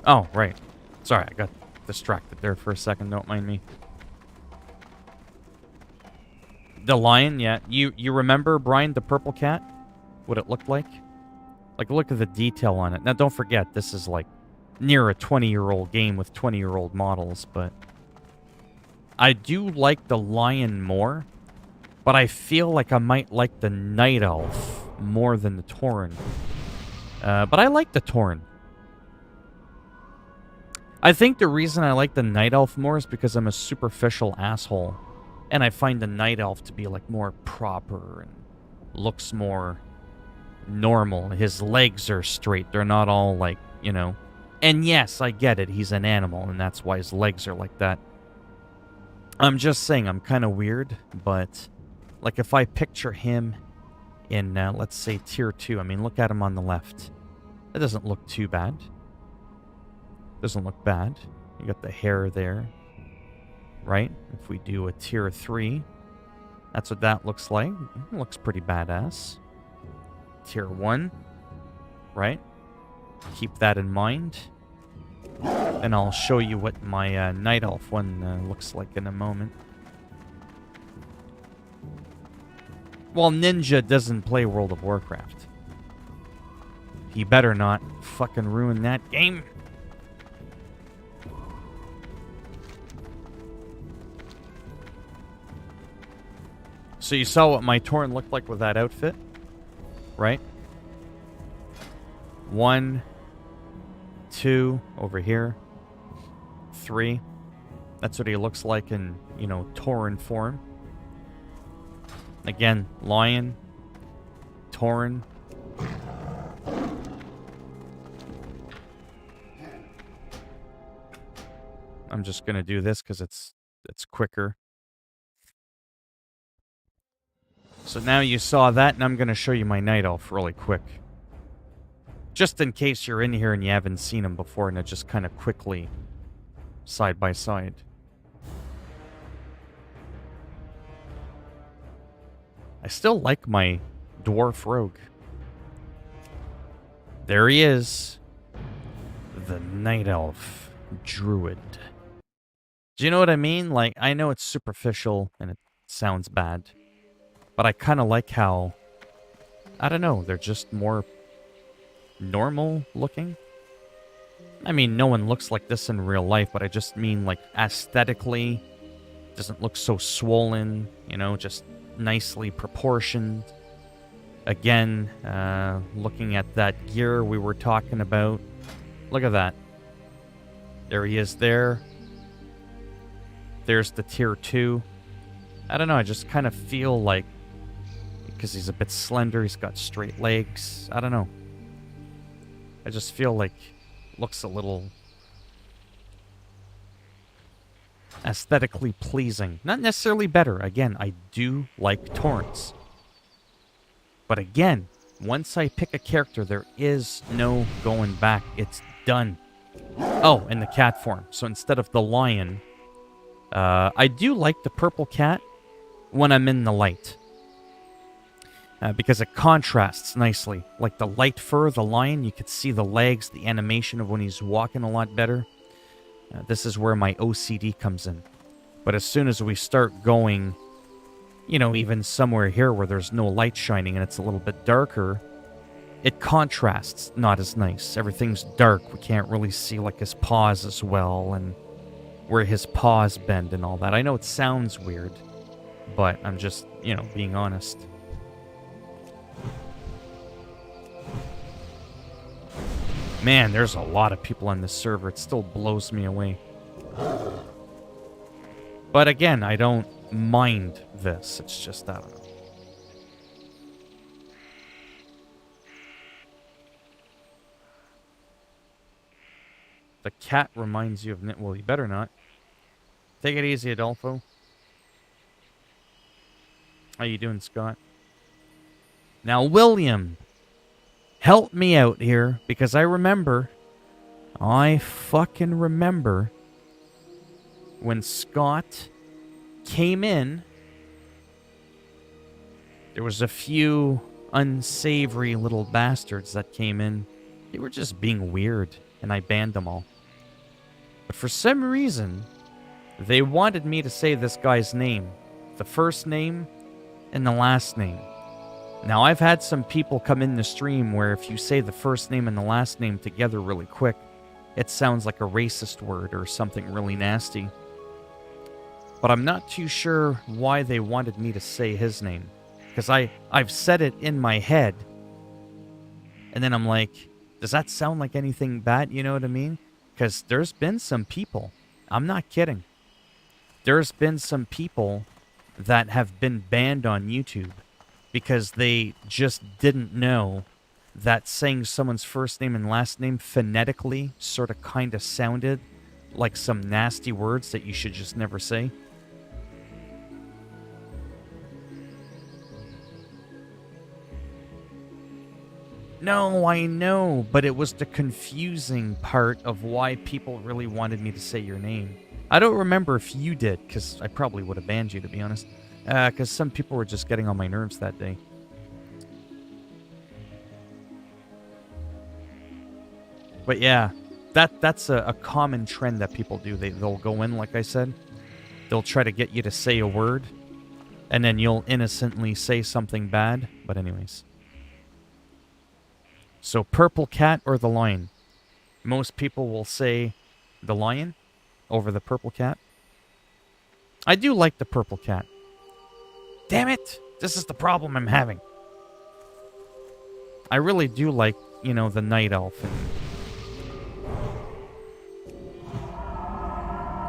Oh, right. Sorry, I got distracted there for a second. Don't mind me. The lion, yeah. You remember, Brian, the purple cat? What it looked like? Like, look at the detail on it. Now, don't forget, this is like near a 20-year-old game with 20-year-old models, but I do like the lion more, but I feel like I might like the Night Elf more than the Tauren. But I like the Tauren. I think the reason I like the Night Elf more is because I'm a superficial asshole, and I find the Night Elf to be like more proper and looks more normal. His legs are straight. They're not all like, you know. And yes, I get it. He's an animal, and that's why his legs are like that. I'm just saying I'm kind of weird, but like if I picture him in, let's say, tier 2, I mean, look at him on the left. It doesn't look too bad. Doesn't look bad. You got the hair there, right? If we do a tier 3, that's what that looks like. It looks pretty badass. Tier 1, right? Keep that in mind. And I'll show you what my Night Elf one looks like in a moment. Well, Ninja doesn't play World of Warcraft. He better not fucking ruin that game. So you saw what my Tauren looked like with that outfit, right? 1, 2, over here. 3. That's what he looks like in, you know, Tauren form. Again, lion, Tauren. I'm just going to do this because it's quicker. So now you saw that, and I'm going to show you my night elf really quick. Just in case you're in here and you haven't seen him before, and it just kind of quickly, side by side. I still like my dwarf rogue. There he is. The night elf druid. Do you know what I mean? Like, I know it's superficial and it sounds bad, but I kind of like how, I don't know, they're just more normal looking. I mean, no one looks like this in real life, but I just mean, like, aesthetically, doesn't look so swollen, you know, just nicely proportioned. Again, looking at that gear we were talking about. Look at that. There he is there. There's the tier 2. I don't know, I just kind of feel like, because he's a bit slender, he's got straight legs. I don't know. I just feel like looks a little aesthetically pleasing. Not necessarily better. Again, I do like Torrents. But again, once I pick a character, there is no going back. It's done. Oh, in the cat form. So instead of the lion, I do like the purple cat when I'm in the light. Because it contrasts nicely. Like the light fur, the lion, you could see the legs, the animation of when he's walking a lot better. This is where my OCD comes in. But as soon as we start going, you know, even somewhere here where there's no light shining and it's a little bit darker, it contrasts not as nice. Everything's dark. We can't really see like his paws as well and where his paws bend and all that. I know it sounds weird, but I'm just, you know, being honest. Man, there's a lot of people on this server. It still blows me away. But again, I don't mind this. It's just, I don't know. The cat reminds you of Nit. Well, you better not. Take it easy, Adolfo. How you doing, Scott? Now, William, help me out here, because I fucking remember when Scott came in, there was a few unsavory little bastards that came in. They were just being weird, and I banned them all. But for some reason, they wanted me to say this guy's name. The first name and the last name. Now, I've had some people come in the stream where if you say the first name and the last name together really quick, it sounds like a racist word or something really nasty. But I'm not too sure why they wanted me to say his name. Because I've said it in my head. And then I'm like, does that sound like anything bad? You know what I mean? Because there's been some people, I'm not kidding. There's been some people that have been banned on YouTube because they just didn't know that saying someone's first name and last name phonetically sort of kind of sounded like some nasty words that you should just never say. No, I know, but it was the confusing part of why people really wanted me to say your name. I don't remember if you did, because I probably would have banned you, to be honest. Because some people were just getting on my nerves that day. But yeah, that's a common trend that people do. They'll go in, like I said. They'll try to get you to say a word, and then you'll innocently say something bad. But anyways. So, purple cat or the lion? Most people will say the lion over the purple cat. I do like the purple cat. Damn it! This is the problem I'm having. I really do like, you know, the night elf. And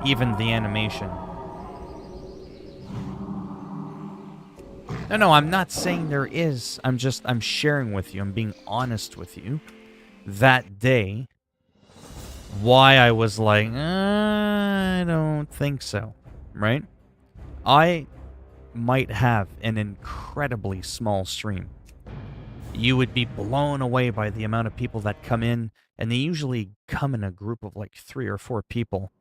even the animation. No, I'm not saying there is. I'm sharing with you. I'm being honest with you. That day, why I was like, I don't think so, right? I might have an incredibly small stream. You would be blown away by the amount of people that come in, and they usually come in a group of like 3 or 4 people.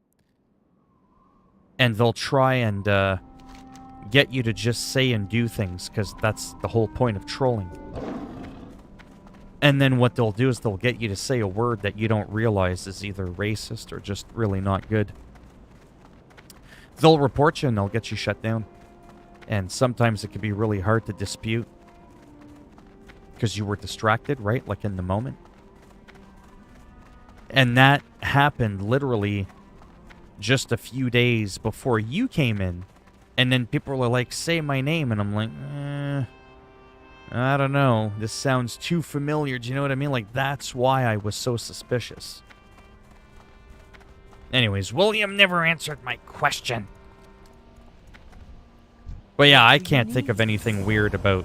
And they'll try and get you to just say and do things, because that's the whole point of trolling. And then what they'll do is they'll get you to say a word that you don't realize is either racist or just really not good. They'll report you and they'll get you shut down. And sometimes it can be really hard to dispute because you were distracted, right? Like in the moment. And that happened literally just a few days before you came in. And then people were like, say my name. And I'm like, I don't know. This sounds too familiar. Do you know what I mean? Like, that's why I was so suspicious. Anyways, William never answered my question. But yeah, I can't think of anything weird about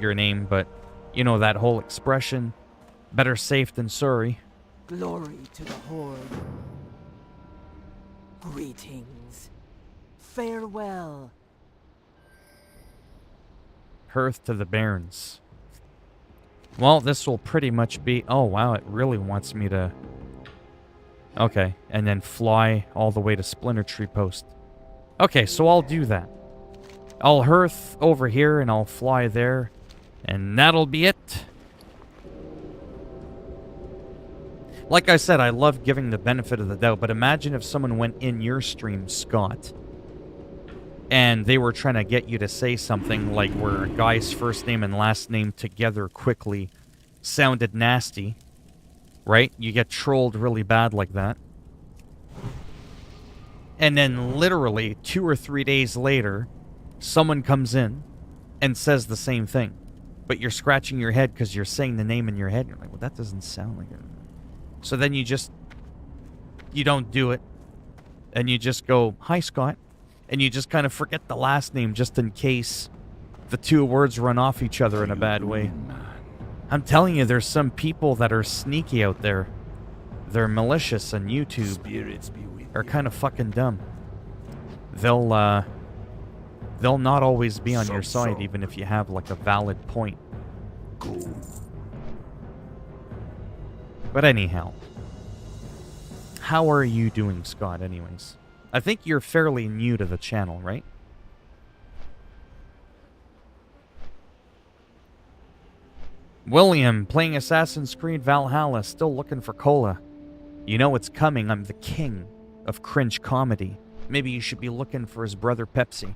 your name, but you know that whole expression, better safe than sorry. Glory to the Horde. Greetings. Farewell. Hearth to the Barrens. Well, this will pretty much be... Oh, wow, it really wants me to... Okay, and then fly all the way to Splinter Tree Post. Okay, so I'll do that. I'll hearth over here and I'll fly there, and that'll be it. Like I said, I love giving the benefit of the doubt, but imagine if someone went in your stream, Scott, and they were trying to get you to say something like where a guy's first name and last name together quickly sounded nasty, right? You get trolled really bad like that. And then literally 2 or 3 days later, someone comes in and says the same thing. But you're scratching your head because you're saying the name in your head. You're like, well, that doesn't sound like it. So then you don't do it. And you just go, hi, Scott. And you just kind of forget the last name just in case the 2 words run off each other in a bad way. I'm telling you, there's some people that are sneaky out there. They're malicious, and YouTube are kind of fucking dumb. They'll not always be on your side, even if you have like a valid point. But anyhow, how are you doing, Scott, anyways? I think you're fairly new to the channel, right? William, playing Assassin's Creed Valhalla, still looking for cola. You know it's coming, I'm the king of cringe comedy. Maybe you should be looking for his brother Pepsi.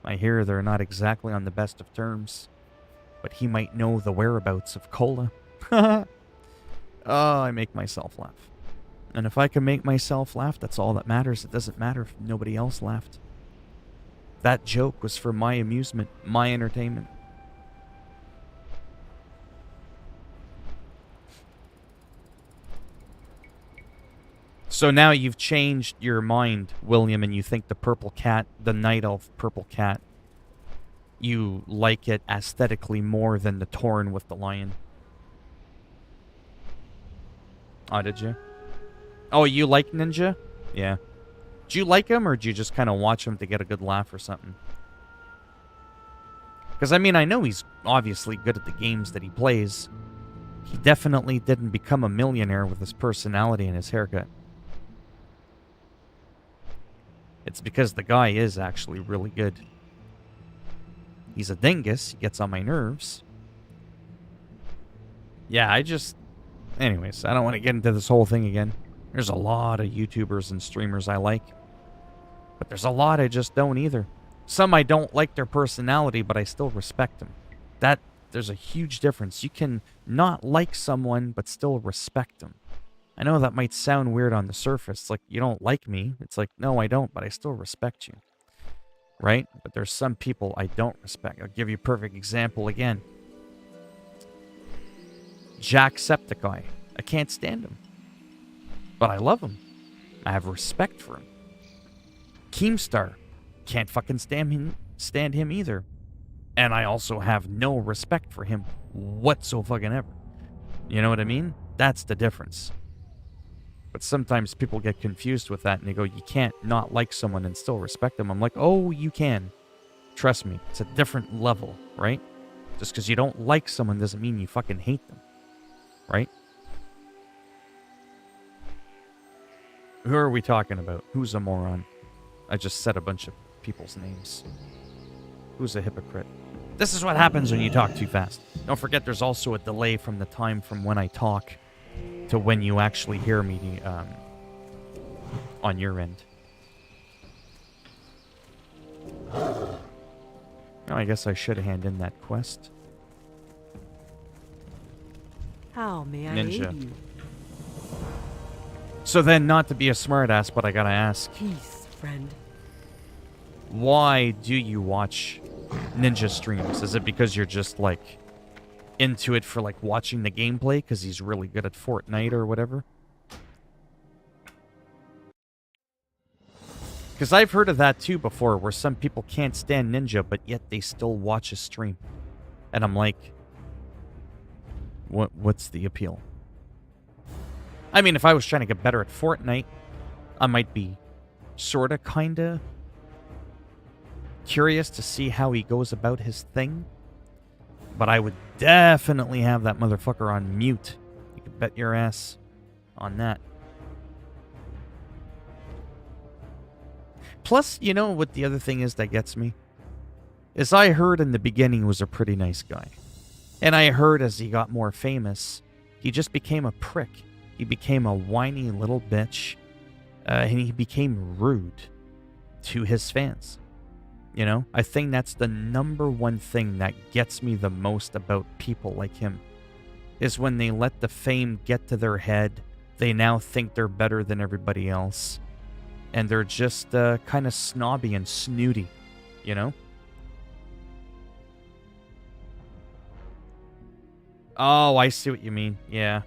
I hear they're not exactly on the best of terms, but he might know the whereabouts of cola. Oh, I make myself laugh. And if I can make myself laugh, that's all that matters. It doesn't matter if nobody else laughed. That joke was for my amusement, my entertainment. So now you've changed your mind, William, and you think the purple cat, the night elf purple cat, you like it aesthetically more than the Tauren with the lion. Oh, did you? Oh, you like Ninja? Yeah. Do you like him, or do you just kind of watch him to get a good laugh or something? Because, I mean, I know he's obviously good at the games that he plays. He definitely didn't become a millionaire with his personality and his haircut. It's because the guy is actually really good. He's a dingus. He gets on my nerves. Yeah, anyways, I don't want to get into this whole thing again. There's a lot of YouTubers and streamers I like. But there's a lot I just don't either. Some I don't like their personality, but I still respect them. There's a huge difference. You can not like someone, but still respect them. I know that might sound weird on the surface. It's like, you don't like me. It's like, no, I don't, but I still respect you. Right? But there's some people I don't respect. I'll give you a perfect example again. Jacksepticeye. I can't stand him. But I love him. I have respect for him. Keemstar. Can't fucking stand him either. And I also have no respect for him whatsoever. You know what I mean? That's the difference. But sometimes people get confused with that and they go, you can't not like someone and still respect them. I'm like, oh, you can. Trust me, it's a different level, right? Just because you don't like someone doesn't mean you fucking hate them, right? Who are we talking about? Who's a moron? I just said a bunch of people's names. Who's a hypocrite? This is what happens when you talk too fast. Don't forget there's also a delay from the time from when I talk to when you actually hear me on your end. Oh, I guess I should hand in that quest. How may I Ninja. aid you? So then, not to be a smartass, but I gotta ask, Peace, friend. why do you watch Ninja streams? Is it because you're just, like, into it for, like, watching the gameplay because he's really good at Fortnite or whatever? Because I've heard of that, too, before, where some people can't stand Ninja, but yet they still watch a stream. And I'm like, what's the appeal? I mean, if I was trying to get better at Fortnite, I might be sorta, kinda curious to see how he goes about his thing. But I would definitely have that motherfucker on mute. You could bet your ass on that. Plus, you know what the other thing is that gets me? Is I heard in the beginning he was a pretty nice guy. And I heard as he got more famous, he just became a prick. He became a whiny little bitch. And he became rude to his fans. You know? I think that's the number one thing that gets me the most about people like him. Is when they let the fame get to their head. They now think they're better than everybody else. And they're just kind of snobby and snooty. You know? Oh, I see what you mean. Yeah.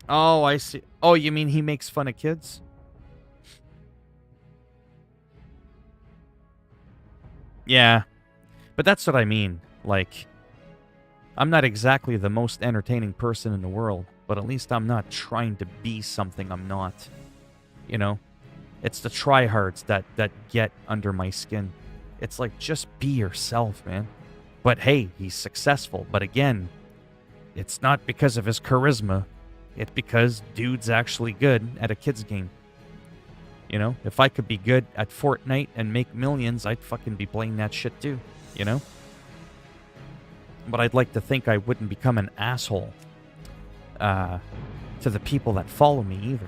Oh, I see. Oh, you mean he makes fun of kids? Yeah. But that's what I mean. Like, I'm not exactly the most entertaining person in the world, but at least I'm not trying to be something I'm not. You know? It's the tryhards that get under my skin. It's like, just be yourself, man. But hey, he's successful. But again, it's not because of his charisma. It's because dude's actually good at a kid's game. You know? If I could be good at Fortnite and make millions, I'd fucking be playing that shit too. You know? But I'd like to think I wouldn't become an asshole to the people that follow me either.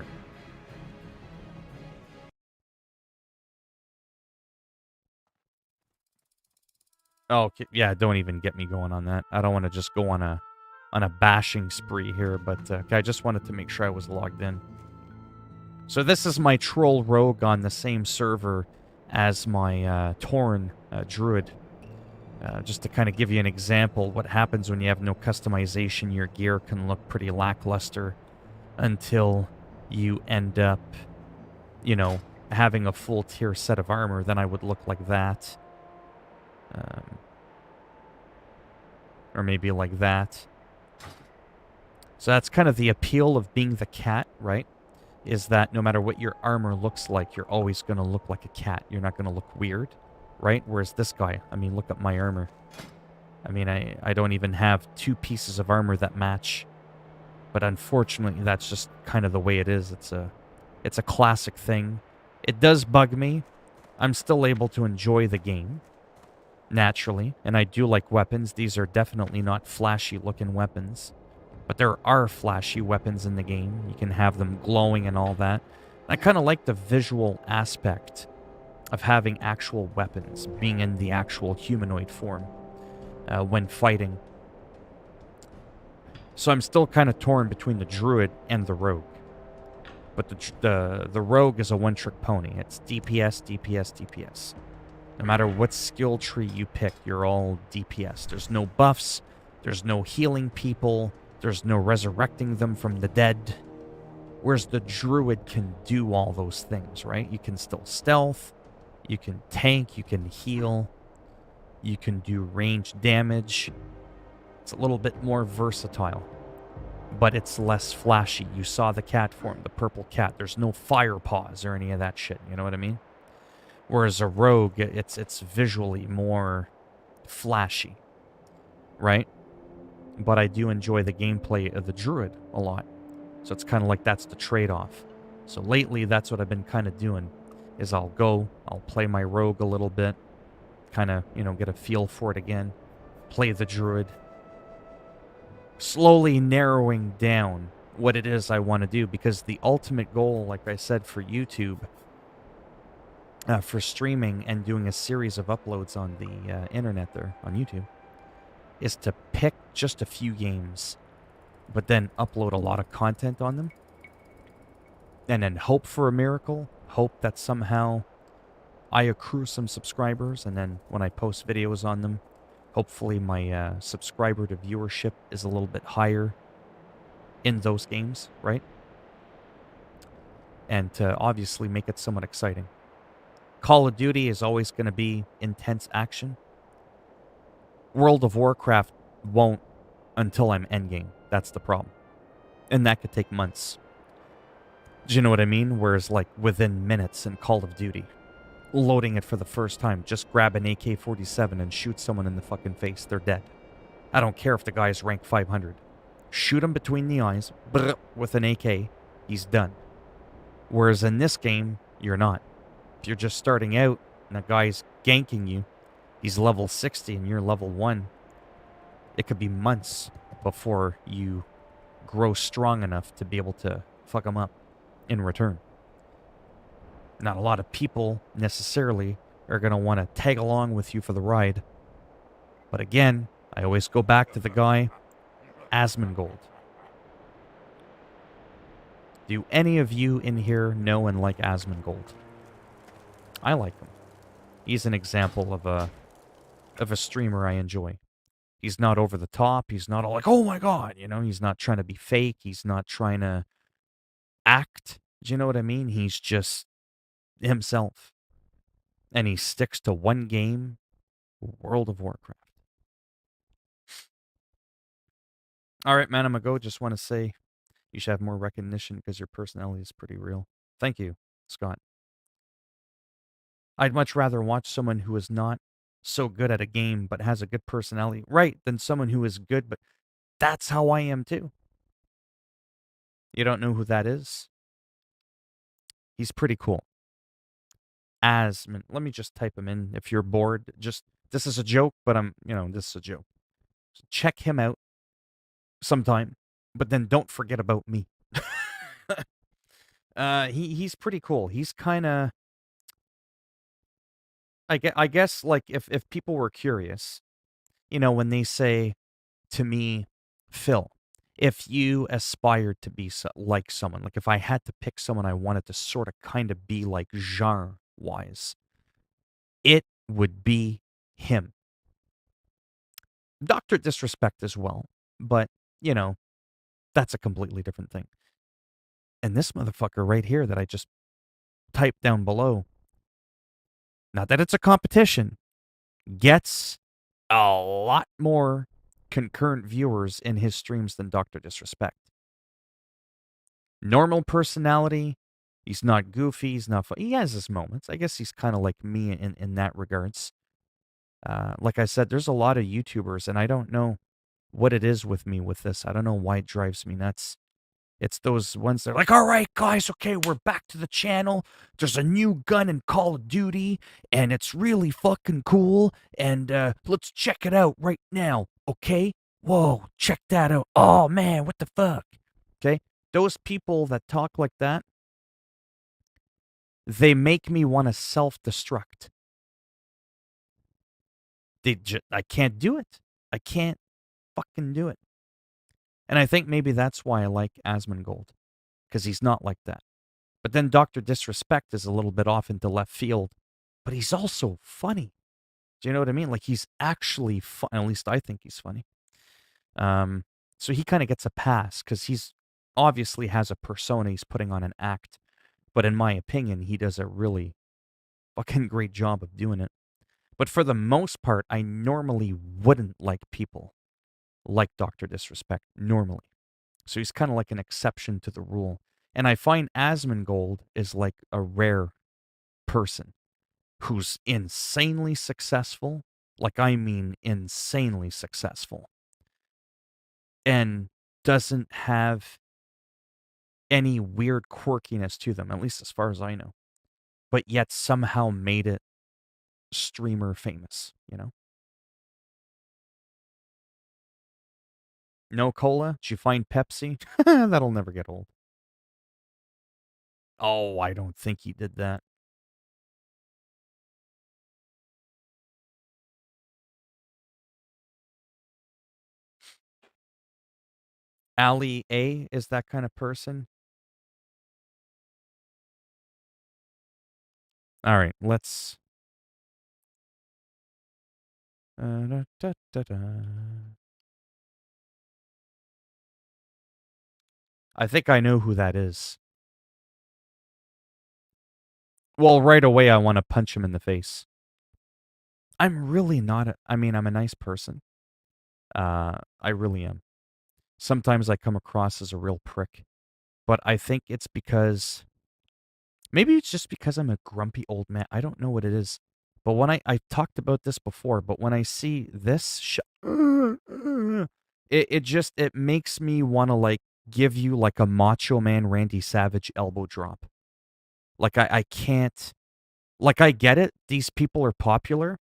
Oh, okay. Yeah, don't even get me going on that. I don't want to just go on a bashing spree here, but I just wanted to make sure I was logged in. So this is my troll rogue on the same server as my Tauren druid. Just to kind of give you an example, what happens when you have no customization, your gear can look pretty lackluster until you end up, you know, having a full tier set of armor. Then I would look like that. Or maybe like that. So that's kind of the appeal of being the cat, right? Is that no matter what your armor looks like, you're always going to look like a cat. You're not going to look weird, right? Whereas this guy, I mean, look at my armor. I mean, I don't even have 2 pieces of armor that match. But unfortunately, that's just kind of the way it is. It's a classic thing. It does bug me. I'm still able to enjoy the game. Naturally, and I do like weapons. These are definitely not flashy looking weapons, but there are flashy weapons in the game. You can have them glowing and all that. I kind of like the visual aspect of having actual weapons, being in the actual humanoid form when fighting. So I'm still kind of torn between the druid and the rogue. But the rogue is a one-trick pony. It's DPS, DPS, DPS. No matter what skill tree you pick, you're all DPS. There's no buffs. There's no healing people. There's no resurrecting them from the dead. Whereas the druid can do all those things, right? You can still stealth. You can tank. You can heal. You can do range damage. It's a little bit more versatile, but it's less flashy. You saw the cat form, the purple cat. There's no fire paws or any of that shit. You know what I mean? Whereas a rogue, it's visually more flashy, right? But I do enjoy the gameplay of the druid a lot. So it's kind of like that's the trade-off. So lately, that's what I've been kind of doing, is I'll play my rogue a little bit, kind of, get a feel for it again, play the druid, slowly narrowing down what it is I want to do, because the ultimate goal, like I said, for YouTube, for streaming and doing a series of uploads on the internet there, on YouTube, is to pick just a few games, but then upload a lot of content on them, and then hope for a miracle, hope that somehow I accrue some subscribers, and then when I post videos on them, hopefully my subscriber to viewership is a little bit higher in those games, right? And to obviously make it somewhat exciting. Call of Duty is always going to be intense action. World of Warcraft won't until I'm endgame. That's the problem. And that could take months. Do you know what I mean? Whereas like within minutes in Call of Duty, loading it for the first time, just grab an AK-47 and shoot someone in the fucking face. They're dead. I don't care if the guy's rank 500. Shoot him between the eyes with an AK. He's done. Whereas in this game, you're not. If you're just starting out and a guy's ganking you, he's level 60 and you're level 1, it could be months before you grow strong enough to be able to fuck him up in return. Not a lot of people necessarily are going to want to tag along with you for the ride. But again, I always go back to the guy, Asmongold. Do any of you in here know and like Asmongold? I like him. He's an example of a streamer I enjoy. He's not over the top. He's not all like, oh my god, he's not trying to be fake. He's not trying to act. Do you know what I mean? He's just himself. And he sticks to one game, World of Warcraft. All right, man, I'm going to go. Just want to say you should have more recognition because your personality is pretty real. Thank you, Scott. I'd much rather watch someone who is not so good at a game but has a good personality, right, than someone who is good, but that's how I am too. You don't know who that is? He's pretty cool. Asmon. Let me just type him in. If you're bored, this is a joke, but this is a joke. So check him out sometime, but then don't forget about me. He's pretty cool. He's kind of, I guess, like if people were curious, when they say to me, Phil, if you aspired to be like someone, like if I had to pick someone I wanted to sort of kind of be like genre-wise, it would be him. Dr. Disrespect as well, but, that's a completely different thing. And this motherfucker right here that I just typed down below, not that it's a competition, gets a lot more concurrent viewers in his streams than Dr. Disrespect. Normal personality. He's not goofy. He's not funny. He has his moments. I guess he's kind of like me in that regards. Like I said, there's a lot of YouTubers, and I don't know what it is with me with this. I don't know why it drives me nuts. It's those ones that are like, all right, guys, okay, we're back to the channel. There's a new gun in Call of Duty, and it's really fucking cool, and let's check it out right now, okay? Whoa, check that out. Oh, man, what the fuck? Okay? Those people that talk like that, they make me want to self-destruct. I can't do it. I can't fucking do it. And I think maybe that's why I like Asmongold, because he's not like that. But then Dr. Disrespect is a little bit off into left field, but he's also funny. Do you know what I mean? Like he's actually fun. At least I think he's funny. So he kind of gets a pass because he's obviously has a persona. He's putting on an act. But in my opinion, he does a really fucking great job of doing it. But for the most part, I normally wouldn't like people like Dr. Disrespect, normally. So he's kind of like an exception to the rule. And I find Asmongold is like a rare person who's insanely successful. Like, I mean, insanely successful. And doesn't have any weird quirkiness to them, at least as far as I know. But yet somehow made it streamer famous, you know? No cola? Did you find Pepsi? That'll never get old. Oh, I don't think he did that. Ali A is that kind of person. All right, let's. Da, da, da, da. I think I know who that is. Well, right away, I want to punch him in the face. I'm really not. I mean, I'm a nice person. I really am. Sometimes I come across as a real prick, but I think it's because maybe it's just because I'm a grumpy old man. I don't know what it is. But when I talked about this before, but when I see this, it makes me want to like give you like a Macho Man Randy Savage elbow drop. Like I can't, like I get it. These people are popular.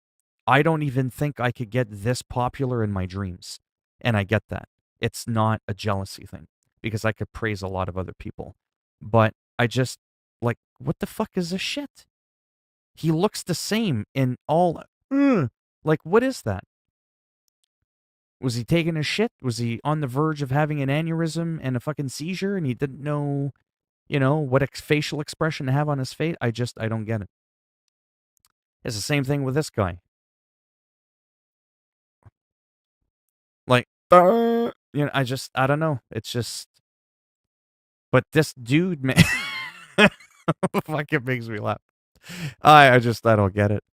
I don't even think I could get this popular in my dreams. And I get that. It's not a jealousy thing because I could praise a lot of other people. But I just, like, what the fuck is this shit? He looks the same in all. Like, what is that? Was he taking a shit? Was he on the verge of having an aneurysm and a fucking seizure and he didn't know, what facial expression to have on his face? I don't get it. It's the same thing with this guy. Like, I don't know. It's just, but this dude, man, fucking makes me laugh. I don't get it.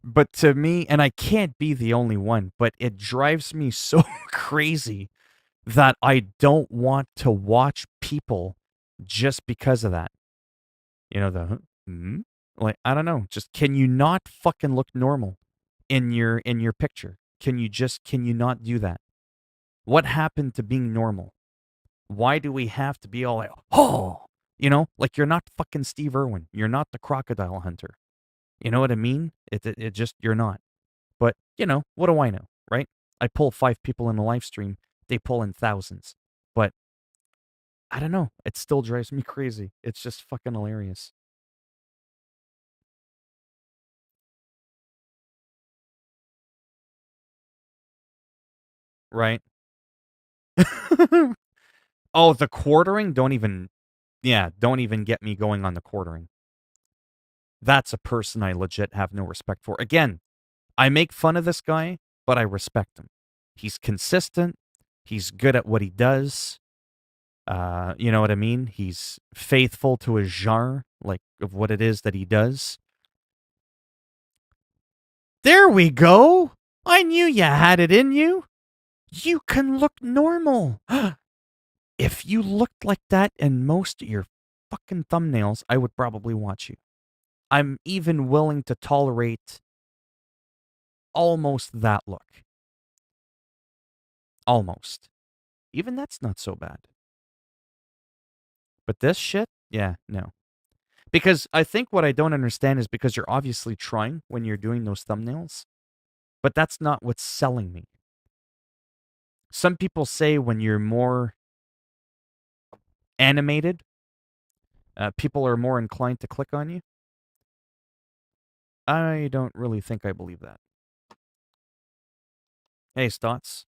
But to me, and I can't be the only one, but it drives me so crazy that I don't want to watch people just because of that. Like, I don't know. Just, can you not fucking look normal in your picture? Can you not do that? What happened to being normal? Why do we have to be all like, oh, like you're not fucking Steve Irwin. You're not the crocodile hunter. You know what I mean? It just, you're not. But, what do I know, right? I pull 5 people in a live stream. They pull in thousands. But I don't know. It still drives me crazy. It's just fucking hilarious. Right? Oh, the quartering? Don't even get me going on the quartering. That's a person I legit have no respect for. Again, I make fun of this guy, but I respect him. He's consistent. He's good at what he does. You know what I mean? He's faithful to his genre, like, of what it is that he does. There we go. I knew you had it in you. You can look normal. If you looked like that in most of your fucking thumbnails, I would probably watch you. I'm even willing to tolerate almost that look. Almost. Even that's not so bad. But this shit, yeah, no. Because I think what I don't understand is because you're obviously trying when you're doing those thumbnails, but that's not what's selling me. Some people say when you're more animated, people are more inclined to click on you. I don't really think I believe that. Hey, Stotts.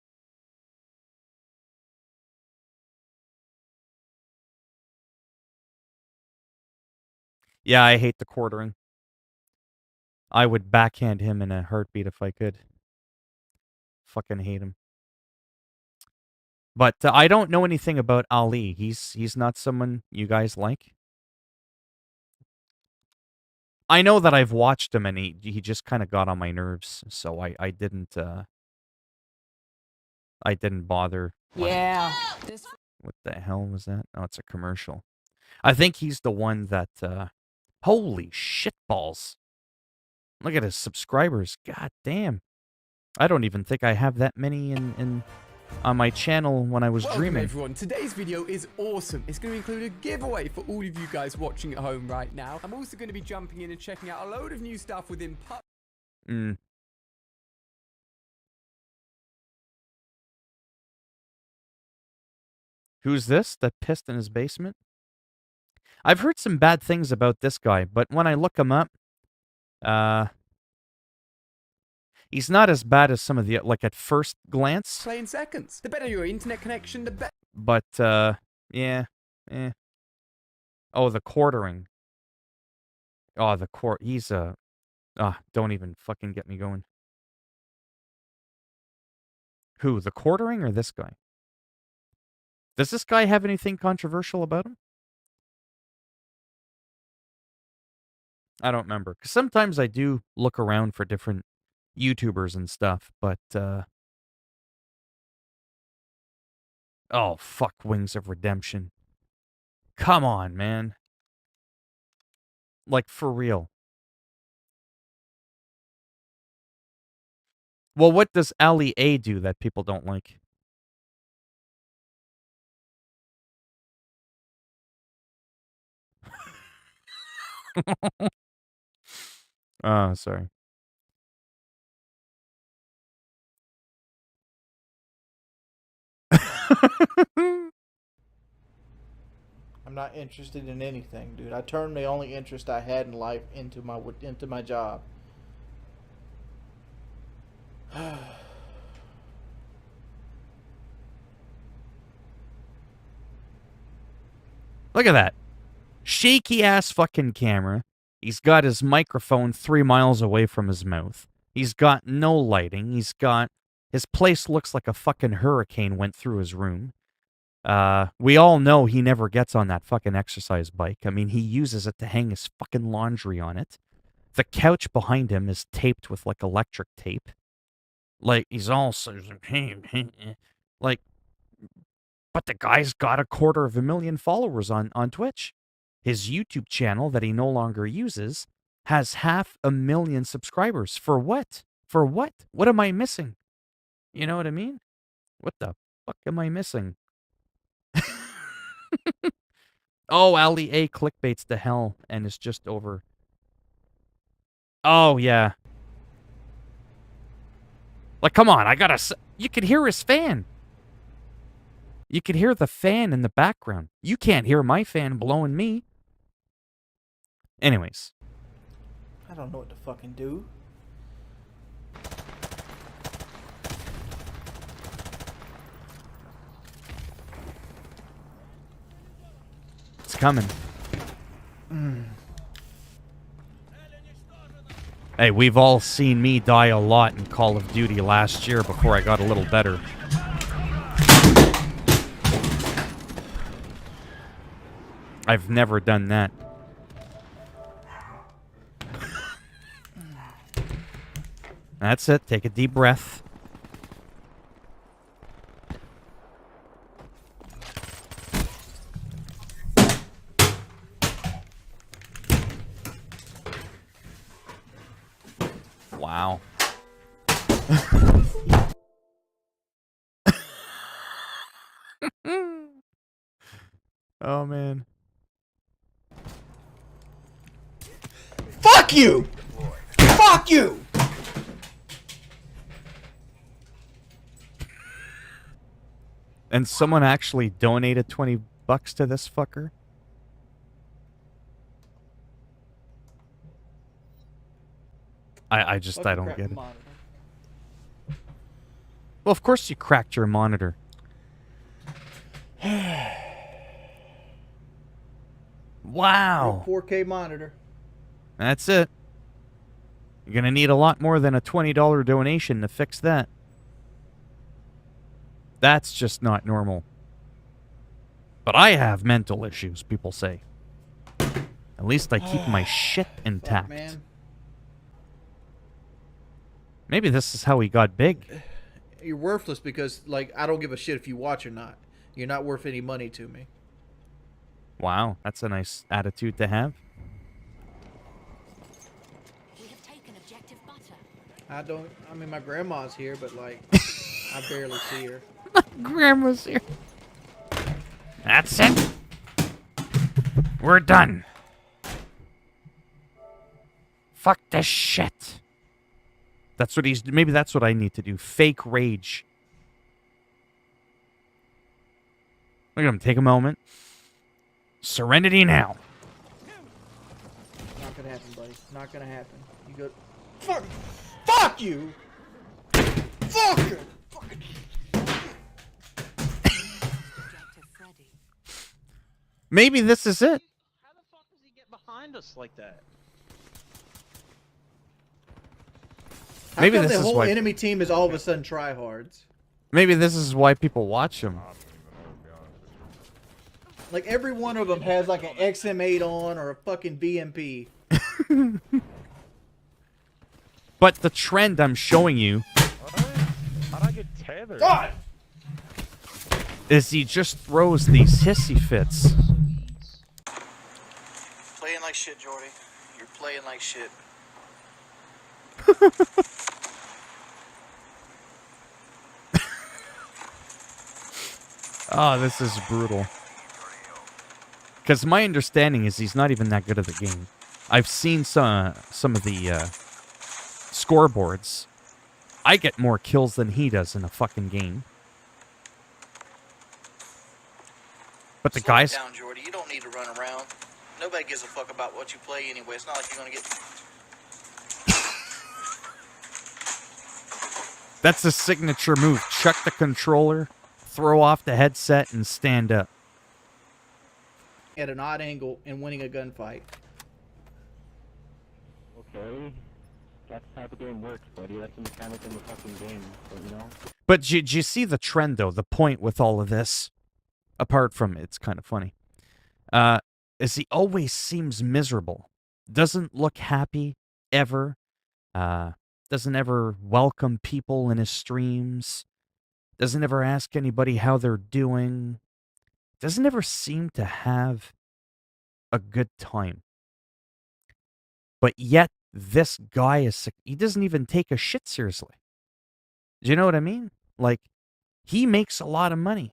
Yeah, I hate the quartering. I would backhand him in a heartbeat if I could. Fucking hate him. But I don't know anything about Ali. He's not someone you guys like. I know that I've watched him, and he just kind of got on my nerves, so I didn't bother. Yeah. What the hell was that? Oh, it's a commercial. I think he's the one that. Holy shitballs! Look at his subscribers. God damn. I don't even think I have that many in on my channel when I was Welcome dreaming. everyone, today's video is awesome. It's going to include a giveaway for all of you guys watching at home right now. I'm also going to be jumping in and checking out a load of new stuff within Who's this that pissed in his basement? I've heard some bad things about this guy, but when I look him up, he's not as bad as some of the, like, at first glance. Play in seconds. The better your internet connection, the better. But, yeah, eh. Oh, the quartering. Oh, he's don't even fucking get me going. Who, the quartering or this guy? Does this guy have anything controversial about him? I don't remember. 'Cause sometimes I do look around for different YouTubers and stuff, but, oh, fuck Wings of Redemption. Come on, man. Like, for real. Well, what does Ali A do that people don't like? Oh, sorry. I'm not interested in anything, dude. I turned the only interest I had in life into my job. Look at that. Shaky ass fucking camera. He's got his microphone 3 miles away from his mouth. He's got no lighting. His place looks like a fucking hurricane went through his room. We all know he never gets on that fucking exercise bike. I mean, he uses it to hang his fucking laundry on it. The couch behind him is taped with, like, electric tape. Like, he's all like, but the guy's got 250,000 followers on Twitch. His YouTube channel that he no longer uses has 500,000 subscribers. For what? For what? What am I missing? You know what I mean? What the fuck am I missing? Oh, Ali A clickbaits to hell and is just over. Oh, yeah. Like, come on, you could hear his fan. You could hear the fan in the background. You can't hear my fan blowing me. Anyways. I don't know what to fucking do. It's coming. Hey, we've all seen me die a lot in Call of Duty last year before I got a little better. I've never done that. That's it. Take a deep breath. Wow. Oh, man. Fuck you! Fuck you! And someone actually donated $20 to this fucker? I don't get it. Monitor. Well, of course you cracked your monitor. Wow. 4K monitor. That's it. You're going to need a lot more than a $20 donation to fix that. That's just not normal. But I have mental issues, people say. At least I keep my shit Fuck, intact. man. Maybe this is how he got big. You're worthless because, like, I don't give a shit if you watch or not. You're not worth any money to me. Wow, that's a nice attitude to have. We have taken objective butter. I mean, my grandma's here, but, like, I barely see her. Grandma's here. That's it. We're done. Fuck this shit. That's what he's... Maybe that's what I need to do. Fake rage. Look at him. Take a moment. Serenity now. Not gonna happen, buddy. Not gonna happen. You go... Fuck you! Fuck you! Objective Freddy. Maybe this is it. How the fuck does he get behind us like that? How Maybe come this the is whole why... enemy team is all of a sudden tryhards? Maybe this is why people watch him. Like, every one of them has, like, an XM8 on or a fucking VMP. But the trend I'm showing you How'd I get tethered? God! is he just throws these hissy fits. Playing like shit, Jordy. You're playing like shit. Oh, this is brutal. Because my understanding is he's not even that good at the game. I've seen some of the scoreboards. I get more kills than he does in a fucking game. But the Slow guys... it down, Jordy. You don't need to run around. Nobody gives a fuck about what you play anyway. It's not like you're gonna get... That's a signature move. Chuck the controller, throw off the headset, and stand up. at an odd angle and winning a gunfight. Okay. That's how the game works, buddy. That's the mechanic in the fucking game, but, you know? But do you see the trend, though? The point with all of this, apart from it's kind of funny, is he always seems miserable. Doesn't look happy, ever. Doesn't ever welcome people in his streams. Doesn't ever ask anybody how they're doing. Doesn't ever seem to have a good time. But yet, this guy is... He doesn't even take a shit seriously. Do you know what I mean? Like, he makes a lot of money.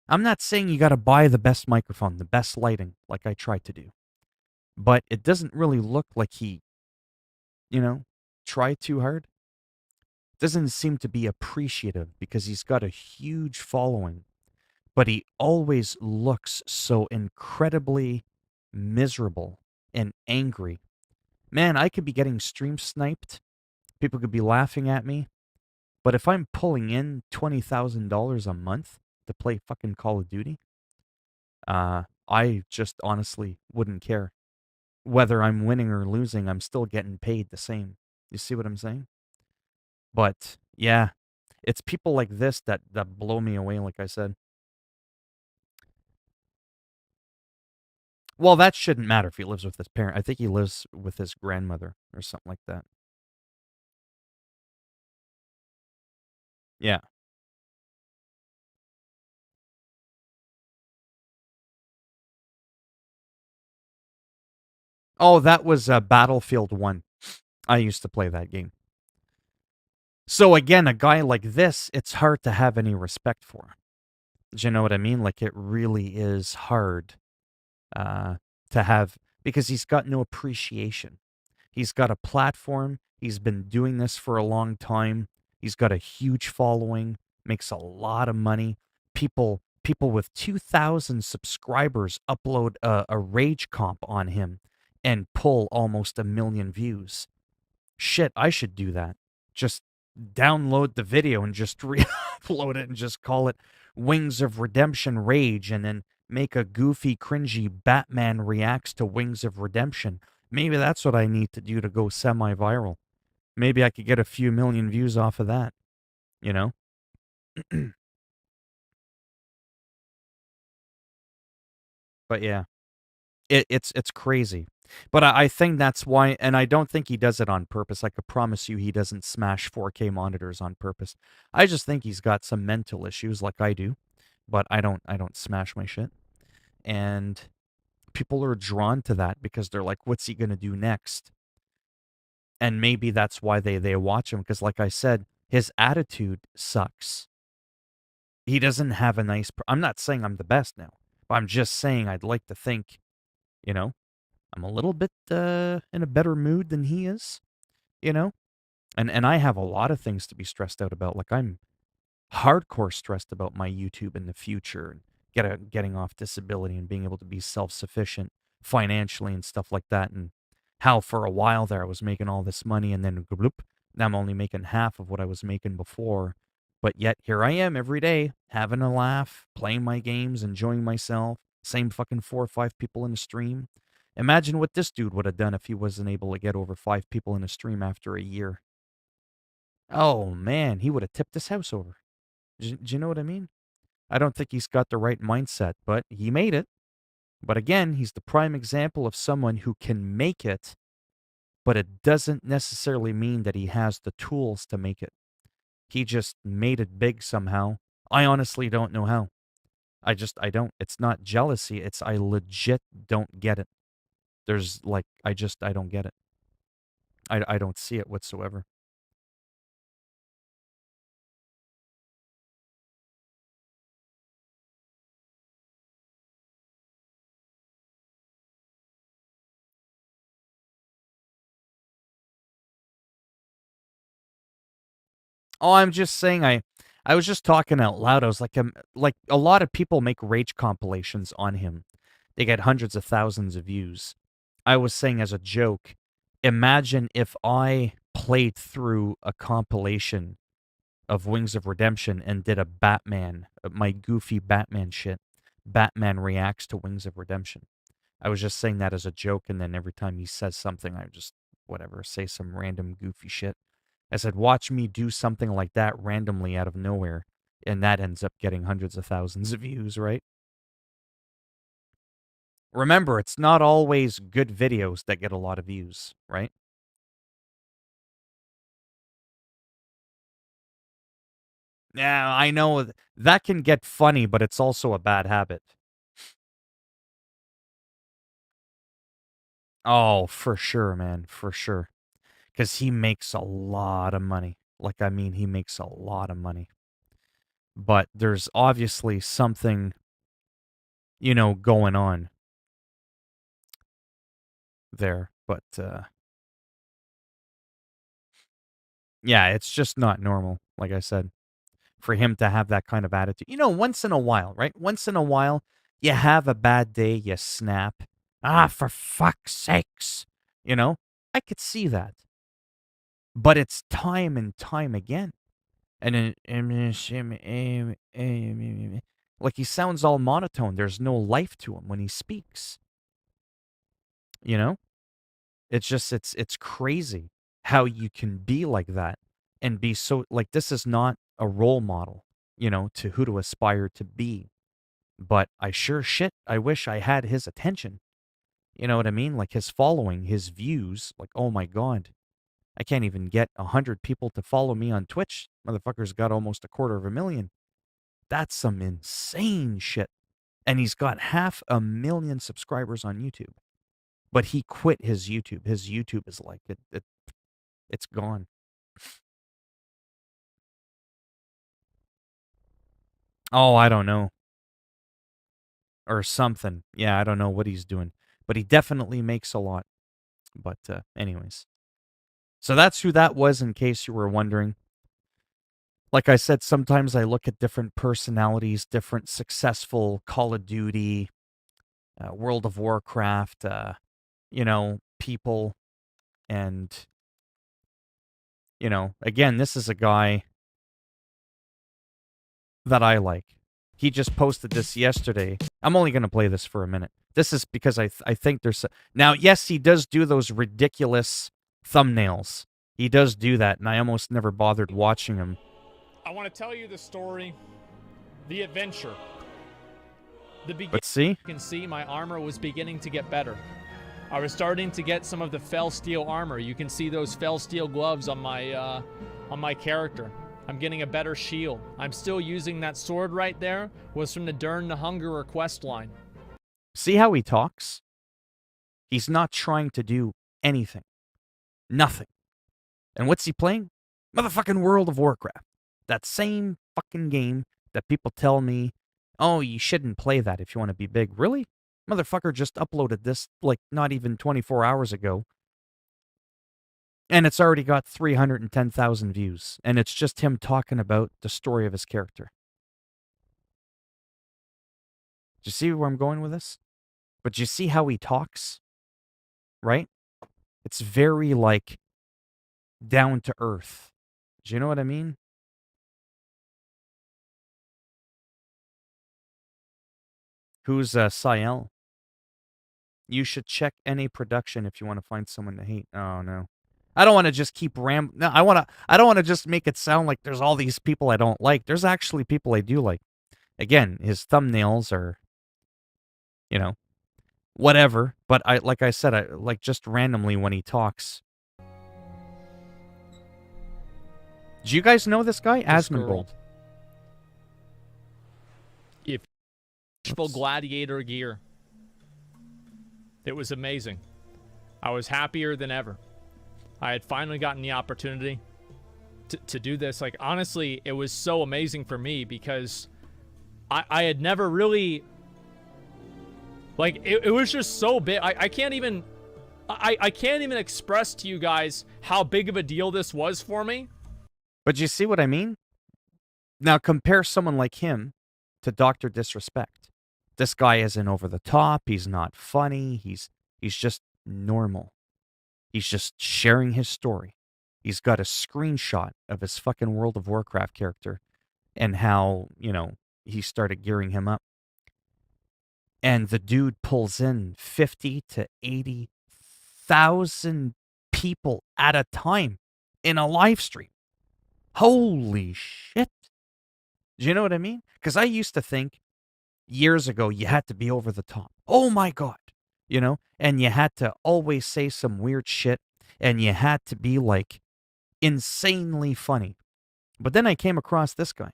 I'm not saying you got to buy the best microphone, the best lighting, like I tried to do. But it doesn't really look like he, you know, tried too hard. Doesn't seem to be appreciative because he's got a huge following. But he always looks so incredibly miserable and angry. Man, I could be getting stream sniped. People could be laughing at me. But if I'm pulling in $20,000 a month to play fucking Call of Duty, I just honestly wouldn't care. Whether I'm winning or losing, I'm still getting paid the same. You see what I'm saying? But, yeah, it's people like this that blow me away, like I said. Well, that shouldn't matter if he lives with his parent. I think he lives with his grandmother or something like that. Yeah. Oh, that was Battlefield 1. I used to play that game. So again, a guy like this, it's hard to have any respect for. Do you know what I mean? Like, it really is hard to have, because he's got no appreciation. He's got a platform. He's been doing this for a long time. He's got a huge following, makes a lot of money. People with 2,000 subscribers upload a rage comp on him and pull almost 1 million views. Shit, I should do that. Just download the video and just re-upload it and just call it Wings of Redemption Rage, and then make a goofy, cringy Batman reacts to Wings of Redemption. Maybe that's what I need to do to go semi-viral. Maybe I could get a few million views off of that. You know? But yeah. It's crazy. But I think that's why, and I don't think he does it on purpose. I could promise you he doesn't smash 4K monitors on purpose. I just think he's got some mental issues like I do, but I don't smash my shit. And people are drawn to that because they're like, what's he going to do next? And maybe that's why they watch him, because like I said, his attitude sucks. He doesn't have a nice I'm not saying I'm the best now, but I'm just saying I'd like to think, you know, I'm a little bit in a better mood than he is, you know? And I have a lot of things to be stressed out about. Like I'm hardcore stressed about my YouTube in the future and getting off disability and being able to be self-sufficient financially and stuff like that. And how for a while there I was making all this money and then bloop, now I'm only making half of what I was making before. But yet here I am every day having a laugh, playing my games, enjoying myself. Same fucking 4 or 5 people in a stream. Imagine what this dude would have done if he wasn't able to get over 5 people in a stream after a year. Oh man, he would have tipped this house over. Do you know what I mean? I don't think he's got the right mindset, but he made it. But again, he's the prime example of someone who can make it, but it doesn't necessarily mean that he has the tools to make it. He just made it big somehow. I honestly don't know how. I don't. It's not jealousy. It's I legit don't get it. There's like, I don't get it. I don't see it whatsoever. Oh, I'm just saying I was just talking out loud. I was like a lot of people make rage compilations on him. They get hundreds of thousands of views. I was saying as a joke, imagine if I played through a compilation of Wings of Redemption and did a Batman, my goofy Batman shit. Batman reacts to Wings of Redemption. I was just saying that as a joke, and then every time he says something, I just, whatever, say some random goofy shit. I said, watch me do something like that randomly out of nowhere, and that ends up getting hundreds of thousands of views, right? Remember, it's not always good videos that get a lot of views, right? Yeah, I know that can get funny, but it's also a bad habit. Oh, for sure, man, for sure. Because he makes a lot of money. Like, I mean, he makes a lot of money. But there's obviously something, going on there. But, yeah, it's just not normal, like I said, for him to have that kind of attitude. Once in a while, right? Once in a while, you have a bad day, you snap. Ah, for fuck's sakes. I could see that. But it's time and time again. And then, like he sounds all monotone. There's no life to him when he speaks. It's just, it's crazy how you can be like that and be so, like, this is not a role model, to who to aspire to be. But I wish I had his attention. You know what I mean? Like his following, his views, like, oh my God. I can't even get 100 people to follow me on Twitch. Motherfucker's got almost 250,000. That's some insane shit. And he's got 500,000 subscribers on YouTube. But he quit his YouTube. His YouTube is like, it's gone. Oh, I don't know. Or something. Yeah, I don't know what he's doing. But he definitely makes a lot. But anyways. So that's who that was, in case you were wondering. Like I said, sometimes I look at different personalities, different successful Call of Duty, World of Warcraft, people. And, again, this is a guy that I like. He just posted this yesterday. I'm only going to play this for a minute. This is because I think there's... Now, yes, he does do those ridiculous thumbnails. He does do that, and I almost never bothered watching him. I want to tell you the story, the adventure the beginning, But see? you can see my armor was beginning to get better. I was starting to get some of the fell steel armor. You can see those fell steel gloves on my character. I'm getting a better shield. I'm still using that sword right there. Was from the Dern the Hungerer quest line. See how he talks? He's not trying to do anything. Nothing. And what's he playing? Motherfucking World of Warcraft. That same fucking game that people tell me, oh, you shouldn't play that if you want to be big. Really? Motherfucker just uploaded this, like, not even 24 hours ago. And it's already got 310,000 views. And it's just him talking about the story of his character. Do you see where I'm going with this? But you see how he talks? Right? It's very, like, down to earth. Do you know what I mean? Who's Sael? You should check any production if you want to find someone to hate. Oh no. I don't want to just keep No, I don't want to just make it sound like there's all these people I don't like. There's actually people I do like. Again, his thumbnails are, you know, whatever, but like I said, I like just randomly when he talks. Do you guys know this guy? Asmongold. If full gladiator gear. It was amazing. I was happier than ever. I had finally gotten the opportunity to do this. Like, honestly, it was so amazing for me because I had never really... Like, it was just so big. I can't even... I can't even express to you guys how big of a deal this was for me. But you see what I mean? Now compare someone like him to Dr. Disrespect. This guy isn't over the top. He's not funny. He's just normal. He's just sharing his story. He's got a screenshot of his fucking World of Warcraft character and how, you know, he started gearing him up. And the dude pulls in 50 to 80,000 people at a time in a live stream. Holy shit. Do you know what I mean? Because I used to think years ago you had to be over the top. Oh my God. You know? And you had to always say some weird shit. And you had to be like insanely funny. But then I came across this guy.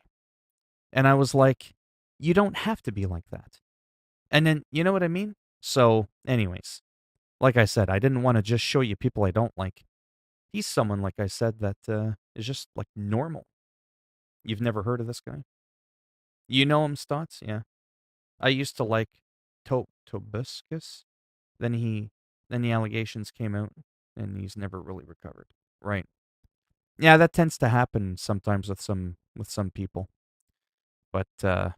And I was like, you don't have to be like that. And then, you know what I mean? So, anyways, like I said, I didn't want to just show you people I don't like. He's someone, like I said, that is just like normal. You've never heard of this guy? You know him, Stotts? Yeah. I used to like Tobuscus. Then the allegations came out, and he's never really recovered. Right. Yeah, that tends to happen sometimes with some people. But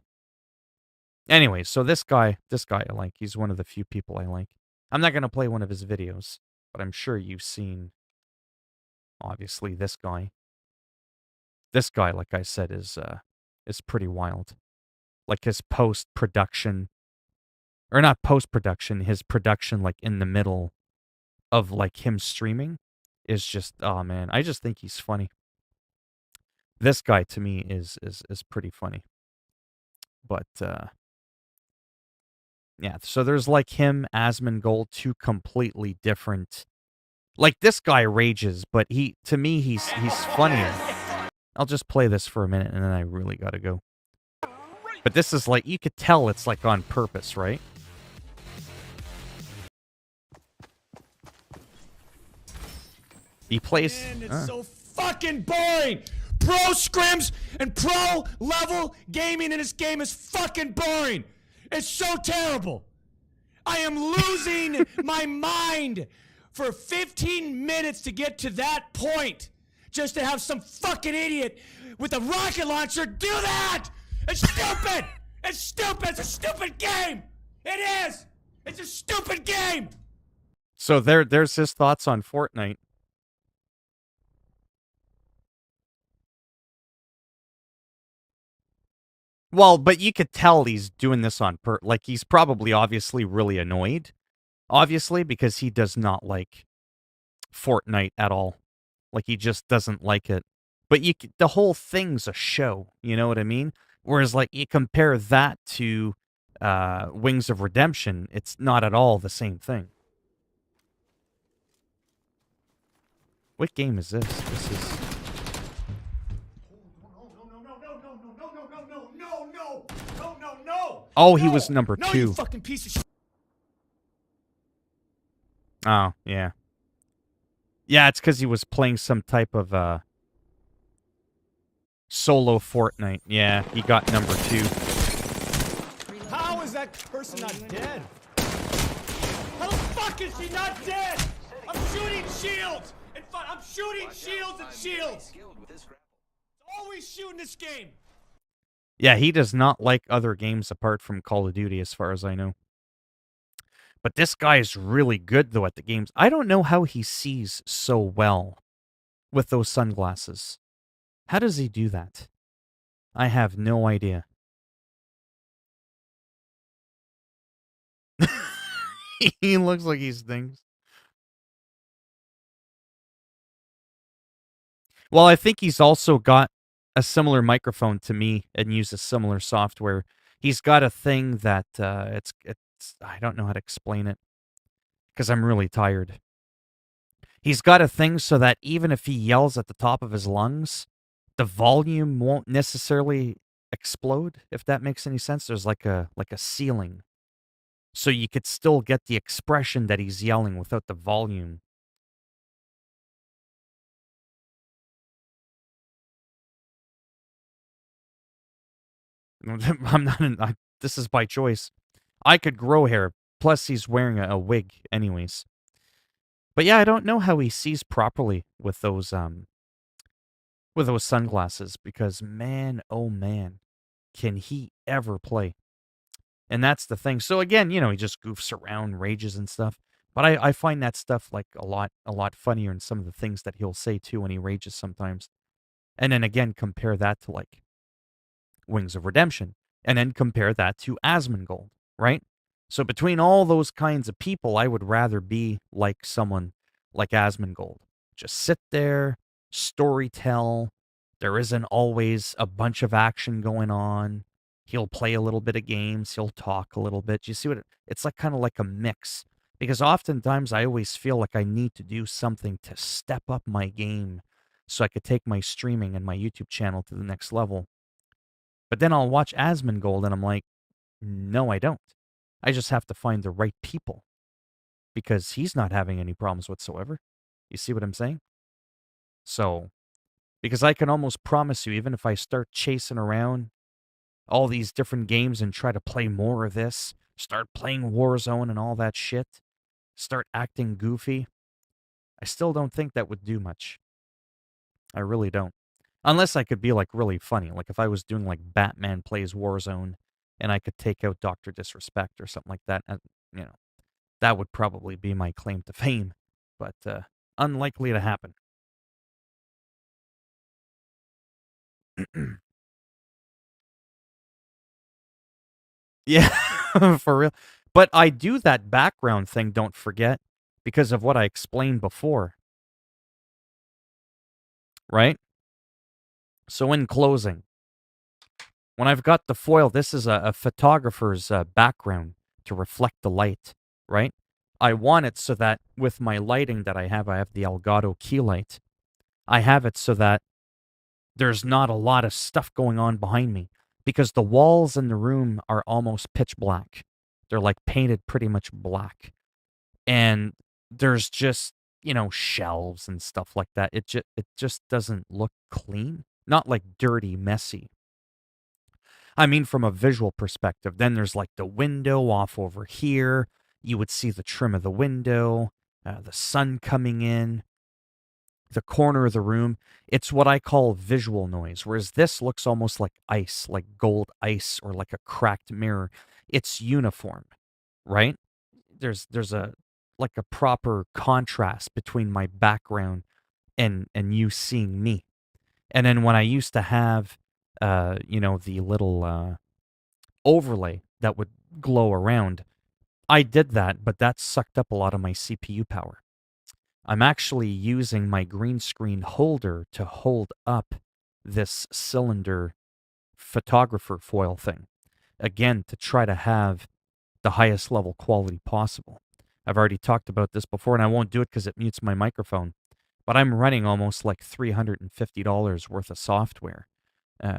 anyway, so this guy I like. He's one of the few people I like. I'm not gonna play one of his videos, but I'm sure you've seen. Obviously, this guy. This guy, like I said, is pretty wild. Like his post-production, or not post-production, his production, like in the middle of like him streaming, is just, oh man, I just think he's funny. This guy to me is pretty funny. But yeah, so there's like him, Asmongold, two completely different. Like this guy rages, but to me he's funnier. I'll just play this for a minute and then I really gotta go. But this is like, you could tell it's like on purpose, right? He plays. Man, it's so fucking boring. Pro scrims and pro level gaming in this game is fucking boring. It's so terrible. I am losing my mind for 15 minutes to get to that point, just to have some fucking idiot with a rocket launcher do that. It's stupid. It's stupid. It's a stupid game. It is. It's a stupid game. So there's his thoughts on Fortnite. Well, but you could tell he's doing this on like he's probably obviously really annoyed. Obviously, because he does not like Fortnite at all. Like he just doesn't like it. But the whole thing's a show, you know what I mean? Whereas like you compare that to Wings of Redemption, it's not at all the same thing. What game is this? This is... Oh, he was number 2. No, you fucking piece of shit. Oh, yeah. Yeah, it's because he was playing some type of solo Fortnite. Yeah, he got number 2. How is that person not dead? How the fuck is she not dead? I'm shooting shields! I'm shooting shields and shields! Always shooting this game! Yeah, he does not like other games apart from Call of Duty, as far as I know. But this guy is really good, though, at the games. I don't know how he sees so well with those sunglasses. How does he do that? I have no idea. He looks like he stinks. Well, I think he's also got a similar microphone to me and uses similar software. He's got a thing that it's I don't know how to explain it because I'm really tired. He's got a thing so that even if he yells at the top of his lungs, the volume won't necessarily explode, if that makes any sense. There's like a ceiling. So you could still get the expression that he's yelling without the volume. I'm not this is by choice. I could grow hair. Plus, he's wearing a wig anyways. But yeah, I don't know how he sees properly with those sunglasses because man, oh man, can he ever play? And that's the thing. So again, he just goofs around, rages and stuff. But I find that stuff like a lot funnier than some of the things that he'll say too when he rages sometimes. And then again, compare that to like Wings of Redemption. And then compare that to Asmongold, right? So between all those kinds of people, I would rather be like someone like Asmongold. Just sit there, story tell. There isn't always a bunch of action going on. He'll play a little bit of games. He'll talk a little bit. You see what it's like, kind of like a mix. Because oftentimes I always feel like I need to do something to step up my game so I could take my streaming and my YouTube channel to the next level. But then I'll watch Asmongold and I'm like, no, I don't. I just have to find the right people because he's not having any problems whatsoever. You see what I'm saying? So, because I can almost promise you, even if I start chasing around all these different games and try to play more of this, start playing Warzone and all that shit, start acting goofy, I still don't think that would do much. I really don't. Unless I could be like really funny, like if I was doing like Batman Plays Warzone and I could take out Dr. Disrespect or something like that, that would probably be my claim to fame, but unlikely to happen. Yeah, for real. But I do that background thing, don't forget, because of what I explained before. Right? So in closing, when I've got the foil, this is a photographer's background to reflect the light, right? I want it so that with my lighting that I have the Elgato key light. I have it so that there's not a lot of stuff going on behind me because the walls in the room are almost pitch black. They're like painted pretty much black. And there's just, shelves and stuff like that. It just doesn't look clean. Not like dirty, messy. I mean, from a visual perspective, then there's like the window off over here. You would see the trim of the window, the sun coming in, the corner of the room. It's what I call visual noise, whereas this looks almost like ice, like gold ice or like a cracked mirror. It's uniform, right? There's a like a proper contrast between my background and you seeing me. And then when I used to have the little overlay that would glow around, I did that, but that sucked up a lot of my CPU power. I'm actually using my green screen holder to hold up this cylinder photographer foil thing. again, to try to have the highest level quality possible. I've already talked about this before, and I won't do it because it mutes my microphone. But I'm running almost like $350 worth of software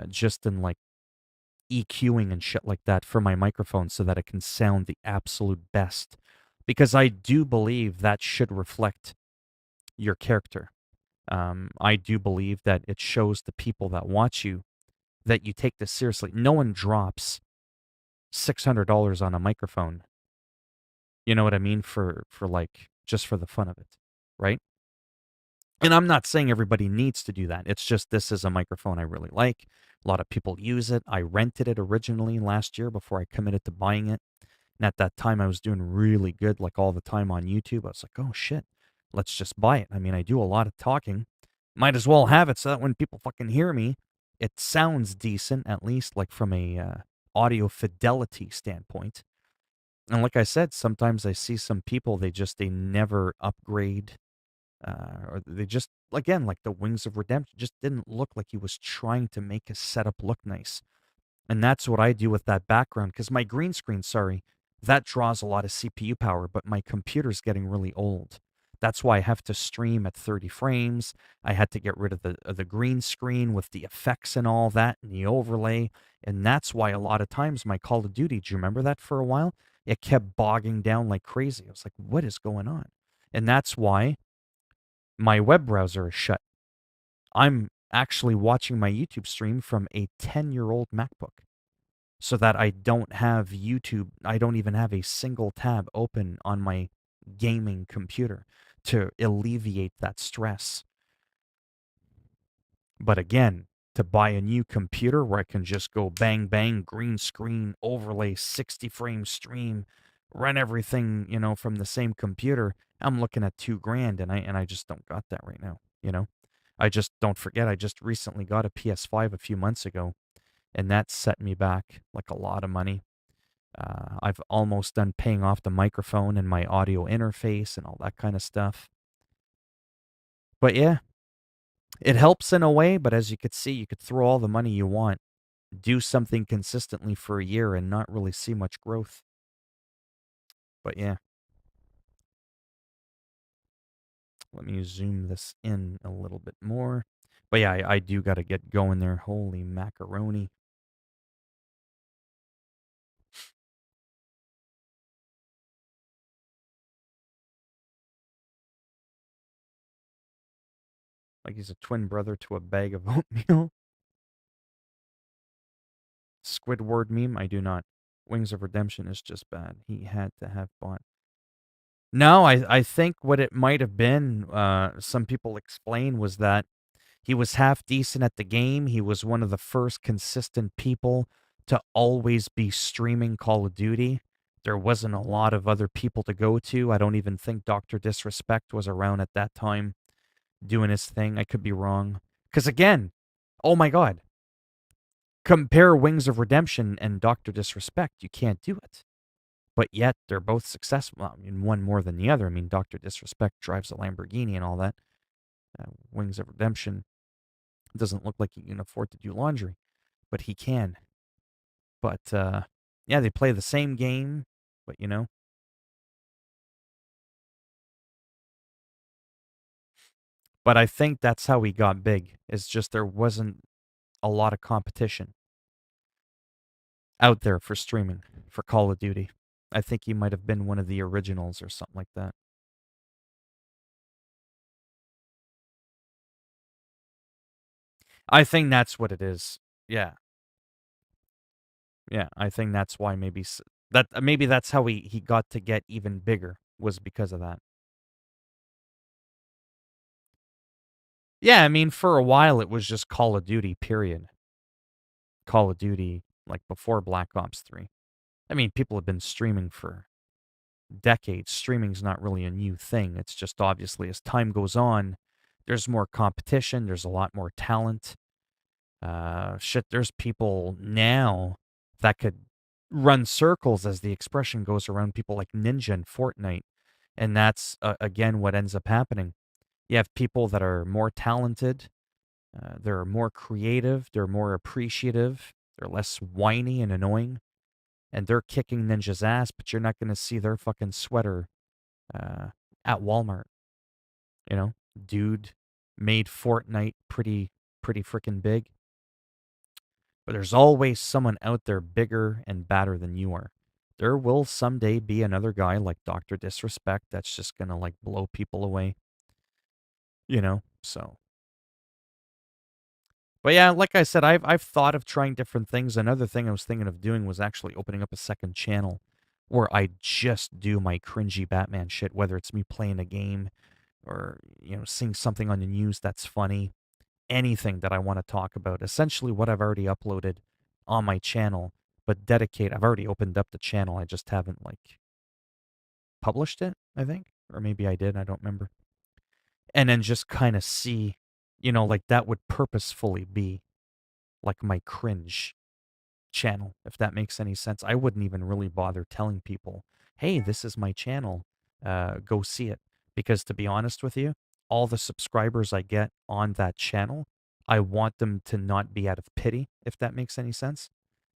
just in like EQing and shit like that for my microphone so that it can sound the absolute best. Because I do believe that should reflect your character. I do believe that it shows the people that watch you that you take this seriously. No one drops $600 on a microphone. You know what I mean? For like, just for the fun of it, right? And I'm not saying everybody needs to do that. It's just this is a microphone I really like. A lot of people use it. I rented it originally last year before I committed to buying it. And at that time, I was doing really good, like all the time on YouTube. I was like, oh shit, let's just buy it. I mean, I do a lot of talking. Might as well have it so that when people fucking hear me, it sounds decent, at least like from a audio fidelity standpoint. And like I said, sometimes I see some people, they never upgrade. Or they just, again, like the Wings of Redemption, just didn't look like he was trying to make his setup look nice. And that's what I do with that background, because my green screen, sorry, that draws a lot of CPU power, but my computer's getting really old. That's why I have to stream at 30 frames. I had to get rid of the green screen with the effects and all that and the overlay. And that's why a lot of times my Call of Duty, do you remember that for a while? It kept bogging down like crazy. I was like, what is going on? And that's why my web browser is shut. I'm actually watching my YouTube stream from a 10-year-old MacBook so that I don't have YouTube. I don't even have a single tab open on my gaming computer to alleviate that stress. But again, to buy a new computer where I can just go bang, bang, green screen, overlay, 60 frame stream, run everything, from the same computer, I'm looking at $2,000, and I just don't got that right now. I just don't forget, I just recently got a PS5 a few months ago, and that set me back like a lot of money. I've almost done paying off the microphone and my audio interface and all that kind of stuff. But yeah, it helps in a way, but as you could see, you could throw all the money you want, do something consistently for a year and not really see much growth. But yeah. Let me zoom this in a little bit more. But yeah, I do got to get going there. Holy macaroni. Like he's a twin brother to a bag of oatmeal. Squidward meme, I do not. Wings of Redemption is just bad. He had to have bought. No, I think what it might have been, some people explain, was that he was half decent at the game. He was one of the first consistent people to always be streaming Call of Duty. There wasn't a lot of other people to go to. I don't even think Dr. Disrespect was around at that time doing his thing. I could be wrong. Because again, oh my God, compare Wings of Redemption and Dr. Disrespect. You can't do it. But yet they're both successful. I mean, one more than the other. I mean, Dr. Disrespect drives a Lamborghini and all that. Wings of Redemption doesn't look like he can afford to do laundry, but he can. But yeah, they play the same game, but But I think that's how he got big. It's just there wasn't a lot of competition out there for streaming for Call of Duty. I think he might have been one of the originals or something like that. I think that's what it is. Yeah. Yeah, I think that's why maybe maybe that's how he got to get even bigger, was because of that. Yeah, I mean, for a while it was just Call of Duty, period. Call of Duty, like before Black Ops 3. I mean, people have been streaming for decades. Streaming's not really a new thing. It's just obviously as time goes on, there's more competition, there's a lot more talent. There's people now that could run circles, as the expression goes, around people like Ninja and Fortnite. And that's, again, what ends up happening. You have people that are more talented, they're more creative, they're more appreciative, they're less whiny and annoying. and they're kicking Ninja's ass, but you're not going to see their fucking sweater at Walmart. You know, dude made Fortnite pretty freaking big. But there's always someone out there bigger and badder than you are. There will someday be another guy like Dr. Disrespect that's just going to like blow people away. You know, so. But yeah, like I said, I've thought of trying different things. Another thing I was thinking of doing was actually opening up a second channel where I just do my cringy Batman shit, whether it's me playing a game or, you know, seeing something on the news that's funny, anything that I want to talk about. Essentially what I've already uploaded on my channel, but I've already opened up the channel. I just haven't like published it, I think, or maybe I did, I don't remember. And then just kind of see, you know, like that would purposefully be like my cringe channel, if that makes any sense. I wouldn't even really bother telling people, hey, this is my channel, go see it. Because to be honest with you, all the subscribers I get on that channel, I want them to not be out of pity, if that makes any sense.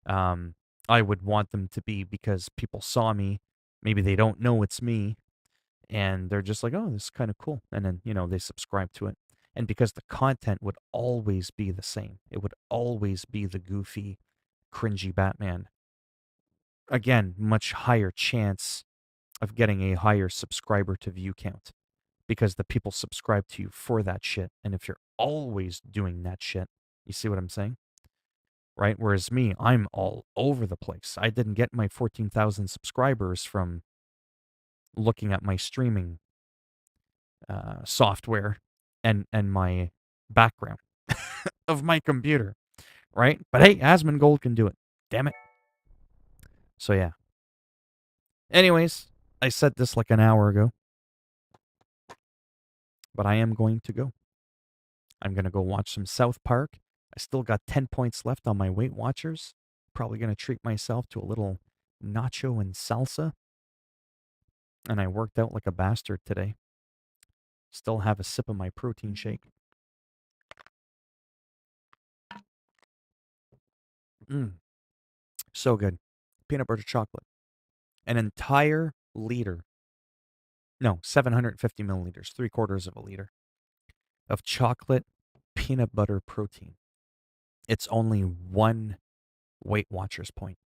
I would want them to be because people saw me, maybe they don't know it's me, and they're just like, oh, this is kind of cool. And then, you know, they subscribe to it. And because the content would always be the same, it would always be the goofy, cringy Batman. Again, much higher chance of getting a higher subscriber to view count because the people subscribe to you for that shit. And if you're always doing that shit, you see what I'm saying? Right? Whereas me, I'm all over the place. I didn't get my 14,000 subscribers from looking at my streaming software and my background of my computer, right? But hey, Asmongold can do it. Damn it. So yeah. Anyways, I said this like an hour ago, but I am going to go. I'm going to go watch some South Park. I still got 10 points left on my Weight Watchers. Probably going to treat myself to a little nacho and salsa. And I worked out like a bastard today. Still have a sip of my protein shake. So good. Peanut butter chocolate. An entire liter. No, 750 milliliters, 3/4 of a liter of chocolate peanut butter protein. It's only one Weight Watchers point.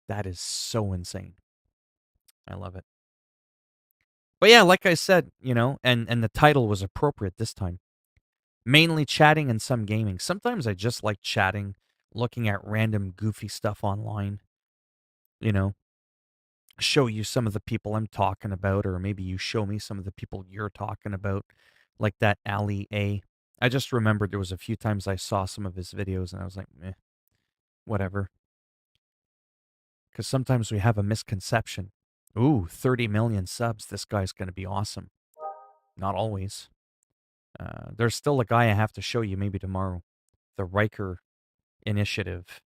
That is so insane. I love it. But yeah, like I said, you know, and the title was appropriate this time. Mainly chatting and some gaming. Sometimes I just like chatting, looking at random goofy stuff online. You know, show you some of the people I'm talking about, or maybe you show me some of the people you're talking about, like that Ali A. I just remembered there was a few times I saw some of his videos and I was like, meh, whatever. Because sometimes we have a misconception. Ooh, 30 million subs. This guy's going to be awesome. Not always. There's still a guy I have to show you maybe tomorrow. The Riker Initiative.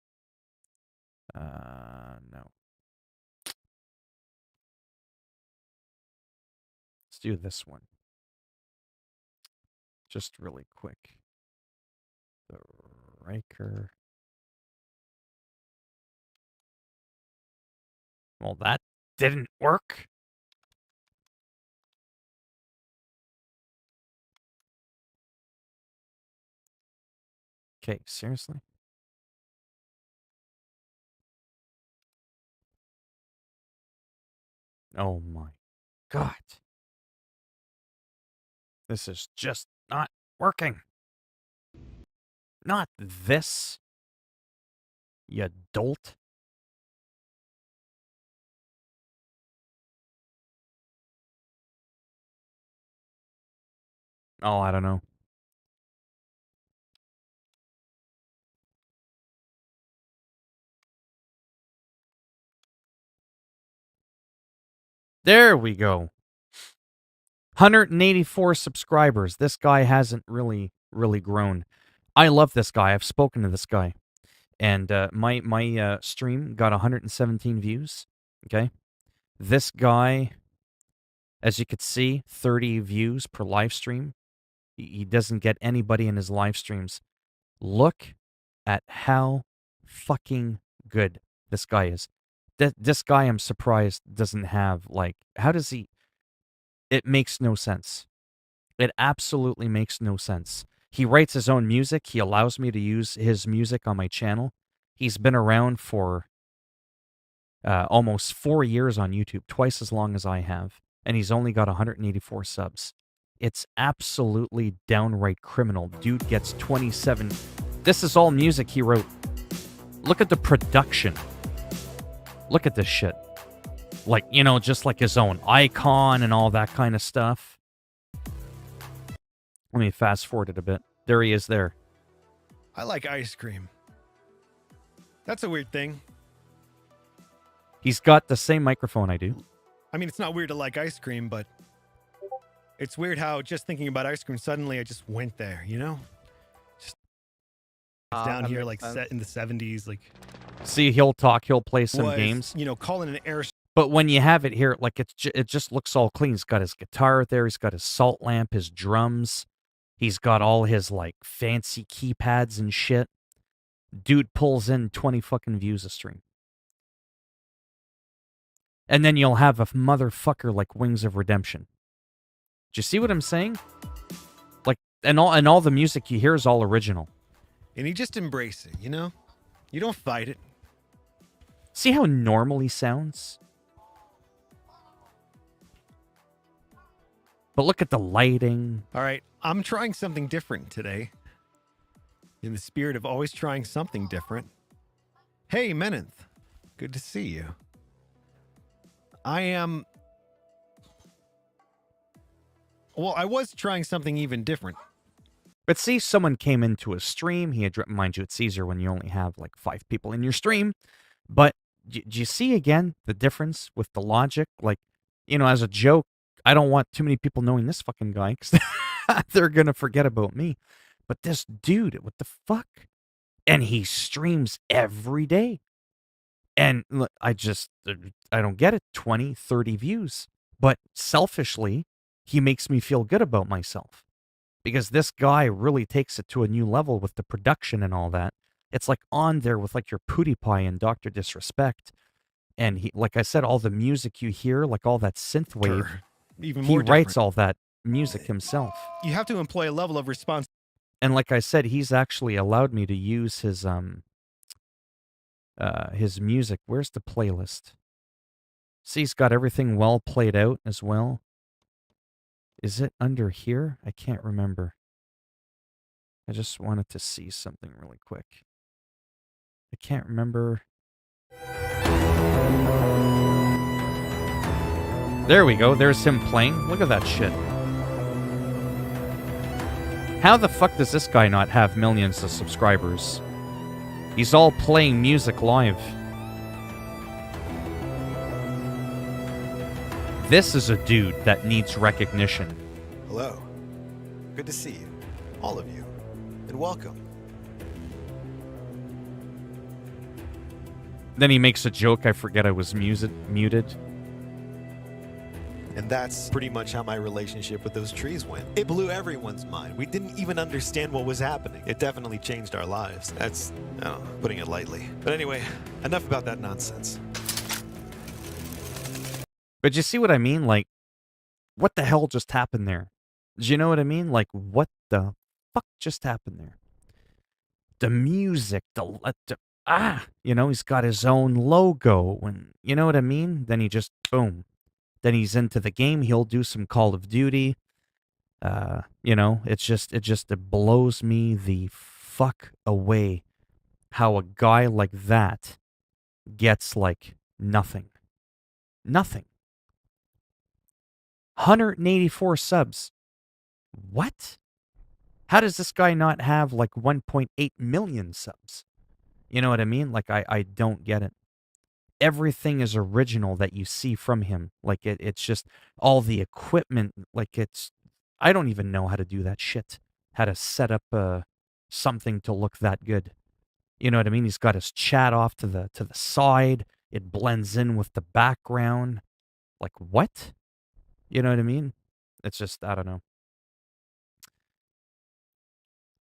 No. Let's do this one. Just really quick. The Riker. Well, that didn't work. Okay, seriously? Oh my God. This is just not working. Not this, you dolt. Oh, I don't know. There we go. 184 subscribers. This guy hasn't really grown. I love this guy. I've spoken to this guy. And my stream got 117 views. Okay. This guy, as you could see, 30 views per live stream. He doesn't get anybody in his live streams. Look at how fucking good this guy is. This guy, I'm surprised, doesn't have, like, how does he... It makes no sense. It absolutely makes no sense. He writes his own music. He allows me to use his music on my channel. He's been around for almost 4 years on YouTube, twice as long as I have, and he's only got 184 subs. It's absolutely downright criminal. Dude gets 27... This is all music he wrote. Look at the production. Look at this shit. Like, you know, just like his own icon and all that kind of stuff. Let me fast forward it a bit. There he is there. I like ice cream. That's a weird thing. He's got the same microphone I do. I mean, it's not weird to like ice cream, but it's weird how just thinking about ice cream, suddenly I just went there, you know? Just down here, like, set in the 70s, like... See, he'll talk, he'll play some games. You know, calling an air... But when you have it here, like, it just looks all clean. He's got his guitar there, he's got his salt lamp, his drums. He's got all his, like, fancy keypads and shit. Dude pulls in 20 fucking views a stream. And then you'll have a motherfucker like Wings of Redemption. Do you see what I'm saying? Like, and all the music you hear is all original. And you just embrace it, you know? You don't fight it. See how normal he sounds? But look at the lighting. All right, I'm trying something different today. In the spirit of always trying something different. Hey, Menenth. Good to see you. I was trying something even different. But see, someone came into a stream. He had, mind you, it's easier when you only have like 5 people in your stream. But do you see again the difference with the logic? Like, you know, as a joke, I don't want too many people knowing this fucking guy because they're going to forget about me. But this dude, what the fuck? And he streams every day. And look, I don't get it. 20, 30 views. But selfishly, he makes me feel good about myself. Because this guy really takes it to a new level with the production and all that. It's like on there with like your PewDiePie and Dr. Disrespect. And he, like I said, all the music you hear, like all that synthwave, even more he writes all that music himself. You have to employ a level of response. And like I said, he's actually allowed me to use his music. Where's the playlist? See, he's got everything well played out as well. Is it under here? I can't remember. I just wanted to see something really quick. I can't remember. There we go. There's him playing. Look at that shit. How the fuck does this guy not have millions of subscribers? He's all playing music live. This is a dude that needs recognition. Hello. Good to see you. All of you. And welcome. Then he makes a joke. I forget I was muted. And that's pretty much how my relationship with those trees went. It blew everyone's mind. We didn't even understand what was happening. It definitely changed our lives. That's, putting it lightly. But anyway, enough about that nonsense. But you see what I mean? Like, what the hell just happened there? Do you know what I mean? Like, what the fuck just happened there? The music, you know, he's got his own logo, and you know what I mean? Then he just, boom. Then he's into the game. He'll do some Call of Duty. You know, it blows me the fuck away how a guy like that gets, like, nothing. Nothing. 184 subs. What? How does this guy not have, like, 1.8 million subs? You know what I mean? Like, I don't get it. Everything is original that you see from him. Like, it's just all the equipment. Like, I don't even know how to do that shit. How to set up something to look that good. You know what I mean? He's got his chat off to the side. It blends in with the background. Like, what? You know what I mean? It's just, I don't know.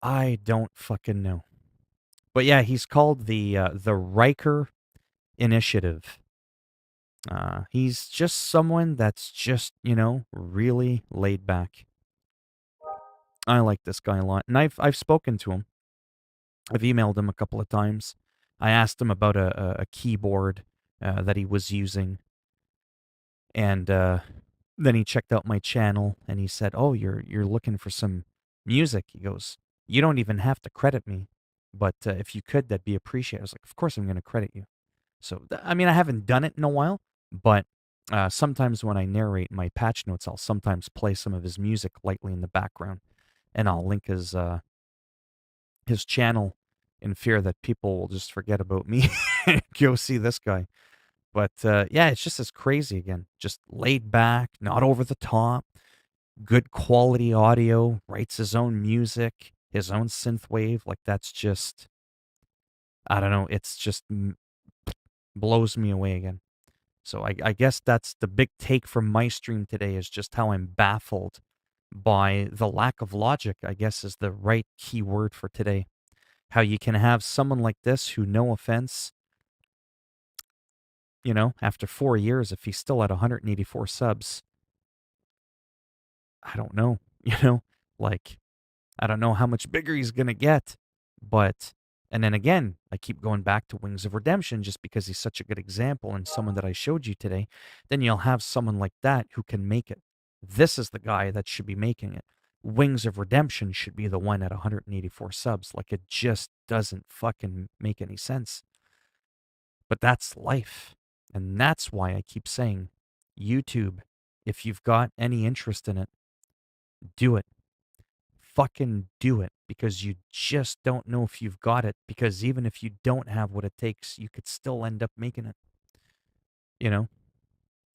I don't fucking know. But yeah, he's called the Riker Initiative. He's just someone that's just, you know, really laid back. I like this guy a lot, and I've spoken to him. I've emailed him a couple of times. I asked him about a keyboard that he was using, and then he checked out my channel and he said, "Oh, you're looking for some music." He goes, "You don't even have to credit me, but if you could, that'd be appreciated." I was like, "Of course I'm going to credit you." So I mean, I haven't done it in a while, but sometimes when I narrate my patch notes, I'll sometimes play some of his music lightly in the background, and I'll link his channel in fear that people will just forget about me and go see this guy. But yeah, it's just as crazy again. Just laid back, not over the top, good quality audio, writes his own music, his own synthwave. Like that's just, I don't know. It's just blows me away again. So I guess that's the big take from my stream today is just how I'm baffled by the lack of logic, I guess is the right key word for today. How you can have someone like this who, no offense, you know, after 4 years, if he's still at 184 subs, I don't know, you know, like, I don't know how much bigger he's going to get. But, and then again, I keep going back to Wings of Redemption just because he's such a good example and someone that I showed you today. Then you'll have someone like that who can make it. This is the guy that should be making it. Wings of Redemption should be the one at 184 subs. Like, it just doesn't fucking make any sense. But that's life. And that's why I keep saying, YouTube, if you've got any interest in it, do it. Fucking do it, because you just don't know if you've got it, because even if you don't have what it takes, you could still end up making it. You know?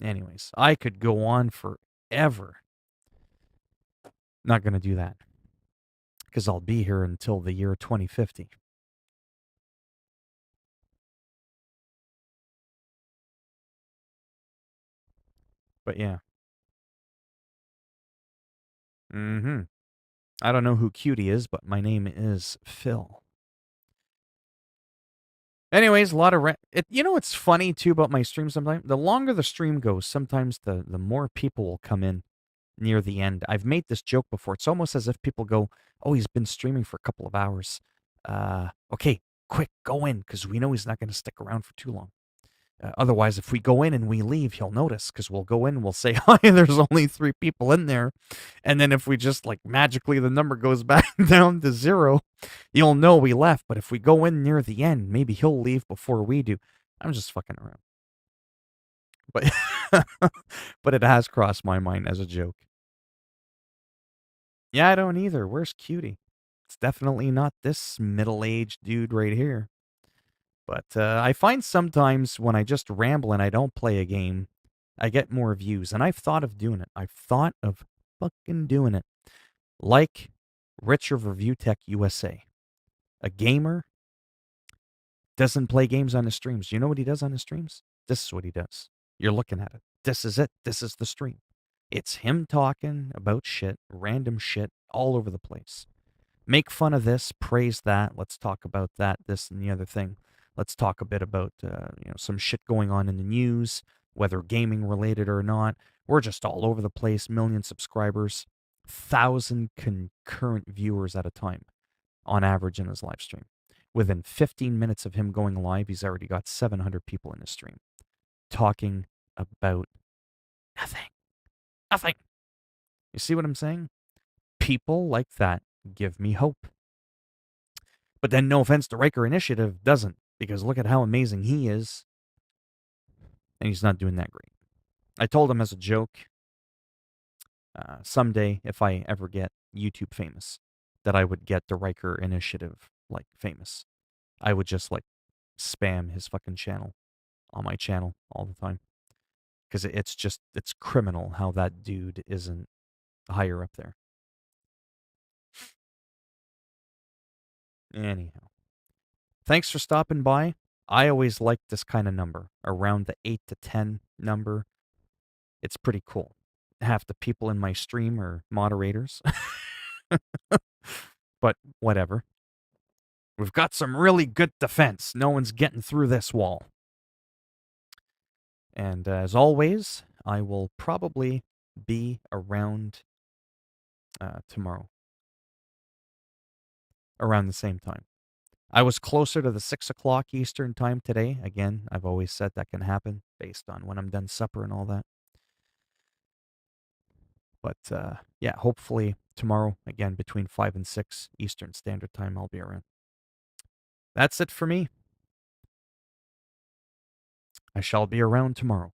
Anyways, I could go on forever. Not going to do that, because I'll be here until the year 2050. But yeah. I don't know who Cutie is, but my name is Phil. Anyways, a lot of you know what's funny too about my stream sometimes? The longer the stream goes, sometimes the more people will come in near the end. I've made this joke before. It's almost as if people go, "Oh, he's been streaming for a couple of hours. Okay, quick, go in, because we know he's not going to stick around for too long. Otherwise, if we go in and we leave, he'll notice, because we'll go in, we'll say, hi, there's only 3 people in there. And then if we just, like, magically the number goes back down to 0, you'll know we left. But if we go in near the end, maybe he'll leave before we do." I'm just fucking around. But, but it has crossed my mind as a joke. Yeah, I don't either. Where's Cutie? It's definitely not this middle-aged dude right here. But I find sometimes when I just ramble and I don't play a game, I get more views. And I've thought of doing it. I've thought of fucking doing it. Like Rich of Review Tech USA. A gamer doesn't play games on his streams. You know what he does on his streams? This is what he does. You're looking at it. This is it. This is the stream. It's him talking about shit, random shit, all over the place. Make fun of this, praise that. Let's talk about that, this, and the other thing. Let's talk a bit about some shit going on in the news, whether gaming related or not. We're just all over the place. 1 million subscribers, 1,000 concurrent viewers at a time, on average in his live stream. Within 15 minutes of him going live, he's already got 700 people in his stream talking about nothing. Nothing. You see what I'm saying? People like that give me hope. But then, no offense to Riker Initiative, doesn't, because look at how amazing he is, and he's not doing that great. I told him as a joke, someday, if I ever get YouTube famous, that I would get the Riker Initiative, like, famous. I would just, like, spam his fucking channel on my channel all the time. Because it's criminal how that dude isn't higher up there. Anyhow. Thanks for stopping by. I always like this kind of number, around the 8 to 10 number. It's pretty cool. Half the people in my stream are moderators. But whatever. We've got some really good defense. No one's getting through this wall. And as always, I will probably be around tomorrow. Around the same time. I was closer to the 6 o'clock Eastern time today. Again, I've always said that can happen based on when I'm done supper and all that. But yeah, hopefully tomorrow, again, between 5 and 6 Eastern Standard Time, I'll be around. That's it for me. I shall be around tomorrow.